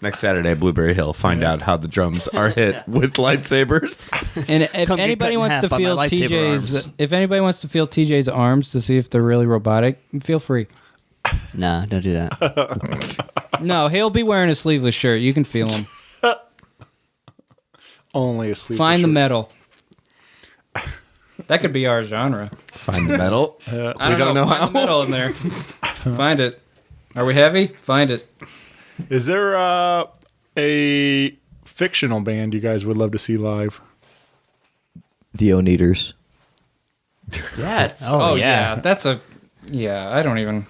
Next Saturday, Blueberry Hill. Find out how the drums are hit with lightsabers. And if Come get anybody cut in wants half to by my feel lightsaber TJ's, arms. if anybody wants to feel TJ's arms to see if they're really robotic, feel free. Nah, don't do that. No, he'll be wearing a sleeveless shirt. You can feel him. Only a sleep. Find the metal. That could be our genre. Find the metal. I don't know how. Find the metal in there. Find it. Are we heavy? Find it. Is there a fictional band you guys would love to see live? The Oneaters. Yes. Oh yeah. That's a. Yeah, I don't even.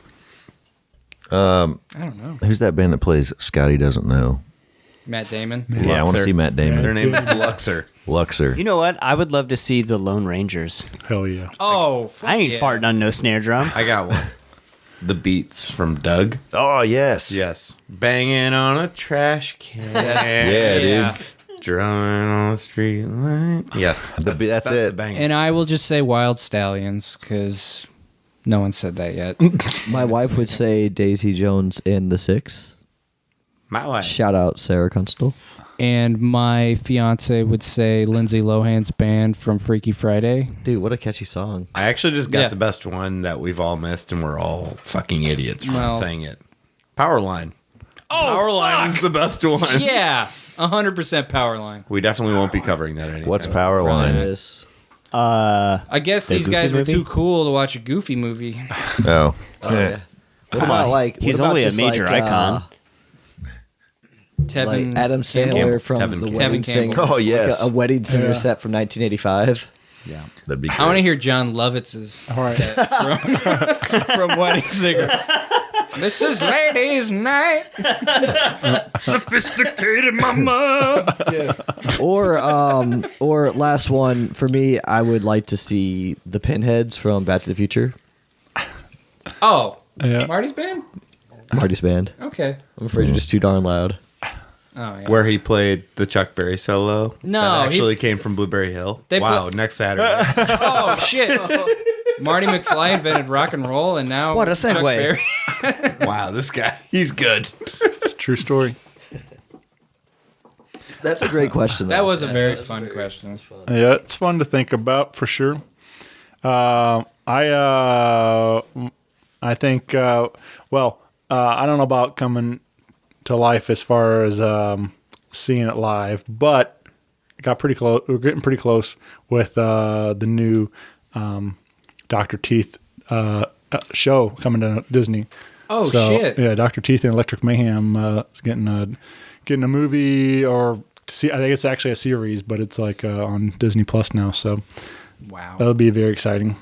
I don't know. Who's that band that plays Scotty Doesn't Know? Matt Damon. Yeah, I want to see Matt Damon. Their name is Luxor. Luxor. You know what? I would love to see the Lone Rangers. Hell yeah. Oh, fuck I ain't yeah. farting on no snare drum. I got one. The Beats from Doug. Oh, yes. Yes. Banging on a trash can. Yeah, dude. Drumming on the street light. Yeah. That's The it. bang. And I will just say Wild Stallions because no one said that yet. My wife would say Daisy Jones and the Six. My wife. Shout out Sarah Kunstler. And my fiance would say Lindsay Lohan's band from Freaky Friday. Dude, what a catchy song. I actually just got Yeah. the best one that we've all missed, and we're all fucking idiots for Well- saying it. Powerline. Oh, Powerline is the best one. Yeah, 100% Powerline. We definitely won't be covering that anymore. What's Powerline? Yes. I guess these Goofy guys were movie? too cool to watch a Goofy movie. Oh. Yeah. What about like He's what about only a just, major like, icon. Tevin, like Adam Sandler Campbell. from Tevin the Campbell. Wedding Tevin Singer. Campbell. Oh, yes. Like a Wedding Singer Yeah. set from 1985. Yeah. That'd be I want to great. hear John Lovitz's set from Wedding Singer. This is ladies' night. Sophisticated mama. Or last one for me, I would like to see the Pinheads from Back to the Future. Oh, Yeah. Marty's band? Marty's band. Okay. I'm afraid you're just too darn loud. Oh, yeah. Where he played the Chuck Berry solo. No, That he- actually came from Blueberry Hill. They Wow, put- next Saturday. Oh, shit. Marty McFly invented rock and roll, and now What a Chuck segue. Berry. Wow, this guy, he's good. It's a true story. That's a great question. That though. was a very fun question. Yeah, it's fun to think about for sure. I think. I don't know about coming to life as far as seeing it live, but it got pretty close. We're getting pretty close with the new Dr. Teeth show coming to Disney. Oh, So, shit. Yeah, Dr. Teeth and Electric Mayhem is getting a movie, or I think it's actually a series, but it's like on Disney Plus now. So Wow. that'll be very exciting.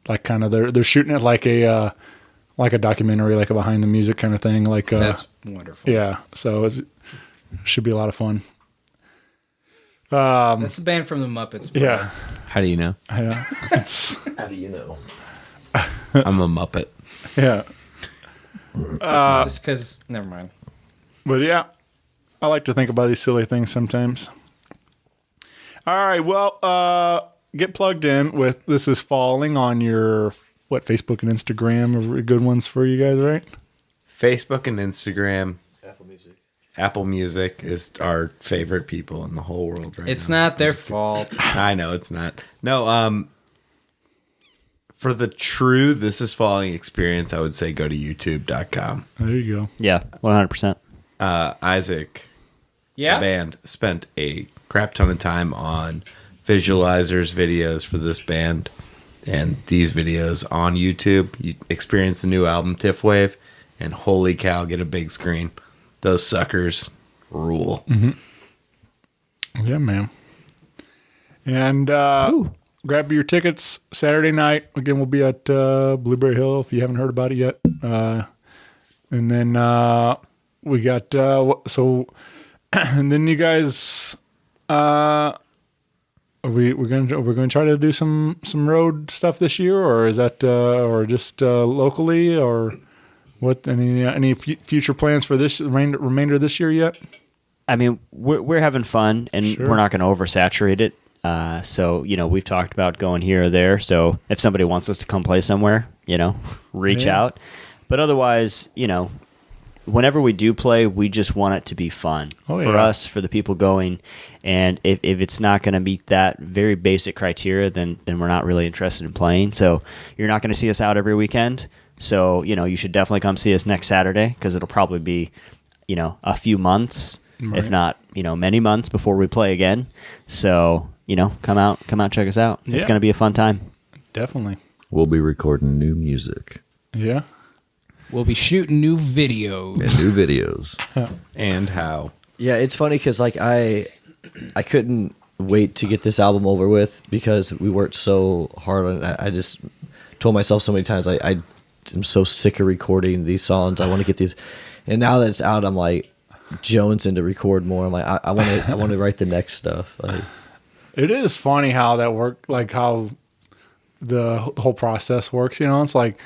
Like kind of they're shooting it like a documentary, like a behind the music kind of thing. Like That's wonderful. Yeah, so it should be a lot of fun. That's the band from the Muppets. Bro. Yeah. How do you know? Yeah. It's How do you know? I'm a Muppet. yeah. Just because, never mind. But yeah, I like to think about these silly things sometimes. All right, well, get plugged in with This Is Falling on your, Facebook and Instagram are good ones for you guys, right? Facebook and Instagram. Apple Music is our favorite people in the whole world right It's now. not their fault. I know it's not. No, for the true This Is Falling experience, I would say go to youtube.com. There you go. Yeah, 100%. Isaac, Yeah. the band, spent a crap ton of time on visualizers videos for this band, and these videos on YouTube. You experience the new album TIFWAVE, and holy cow, get a big screen. Those suckers rule. Yeah, man. And grab your tickets Saturday night. Again, we'll be at Blueberry Hill if you haven't heard about it yet. And then we got and then you guys we're gonna try to do some road stuff this year, or is that or just locally, or what? Any future plans for this remainder of this year yet? I mean, we're having fun, and Sure. we're not going to oversaturate it. So, we've talked about going here or there. So if somebody wants us to come play somewhere, reach Yeah. out. But otherwise, whenever we do play, we just want it to be fun Oh, for yeah. us, for the people going. And if it's not going to meet that very basic criteria, then we're not really interested in playing. So you're not going to see us out every weekend. So, you should definitely come see us next Saturday, because it'll probably be, a few months, Right. if not, many months before we play again. So, come out, check us out. It's Yeah. going to be a fun time. Definitely. We'll be recording new music Yeah. We'll be shooting new videos. and new videos. And how? Yeah, it's funny because like I couldn't wait to get this album over with because we worked so hard on it. I just told myself so many times I am so sick of recording these songs. I want to get these, and now that it's out, I'm like jonesing to record more. I'm like I want to write the next stuff. Like, It is funny how that like how the whole process works. It's like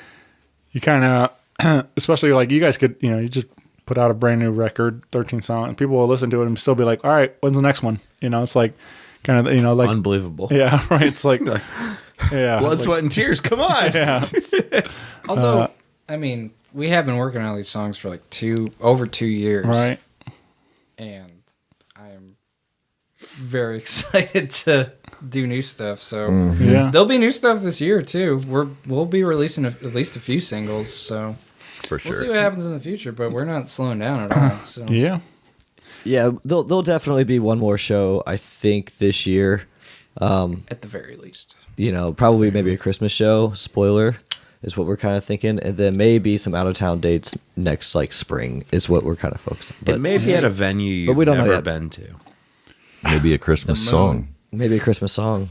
you kind of, especially like you guys could, you just put out a brand new record, 13 songs, and people will listen to it and still be like, all right, when's the next one? It's like kind of, like Unbelievable. Yeah, right. It's like, yeah, Blood, like, sweat, and tears. Come on. Yeah, Although, I mean, we have been working on these songs for like over 2 years. right. And I am very excited to do new stuff. So Yeah, there'll be new stuff this year too. We'll be releasing at least a few singles. So For sure. we'll see what happens in the future. But we're not slowing down at all. So yeah. yeah, there'll definitely be one more show I think this year. at the very least. Probably maybe a Christmas show. Spoiler is what we're kind of thinking, and then maybe some out of town dates next like spring is what we're kind of focused on. It But may be at a venue you've But we don't know never yet. been to. Maybe a Christmas The moon. song. maybe a Christmas song.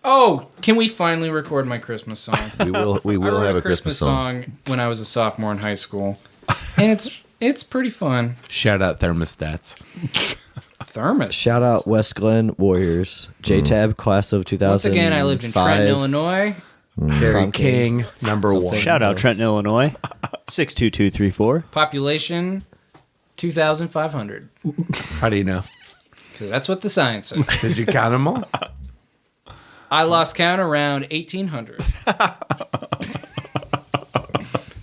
Oh, can we finally record my Christmas song? We will. We I will wrote have a a Christmas song. when I was a sophomore in high school, and it's pretty fun. Shout out thermostats. Thermos. Shout out West Glen Warriors, JTAB class of 2000. Once again, I lived in Trenton, Illinois. Gary King, number one. Shout out Trenton, Illinois, 62234. Population 2,500. How do you know? Because that's what the sign says. Did you count them all? I lost count around 1,800.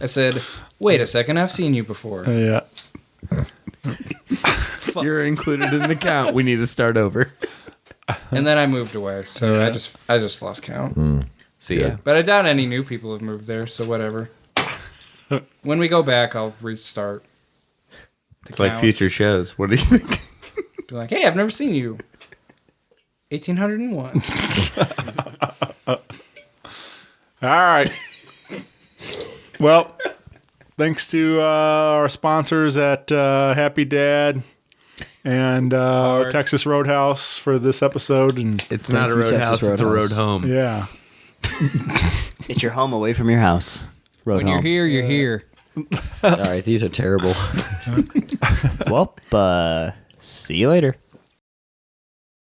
I said, wait a second, I've seen you before. Yeah. You're included in the count. We need to start over. And then I moved away, so Yeah. I just lost count. So yeah. But I doubt any new people have moved there, so whatever. When we go back, I'll restart. It's like future shows. What do you think? Be like, hey, I've never seen you. 1,801. All right. Well, Thanks to our sponsors at Happy Dad and Texas Roadhouse for this episode. And it's not a roadhouse; it's a road home. Yeah, it's your home away from your house. Road when home. you're here, you're here. All right, these are terrible. Well, see you later.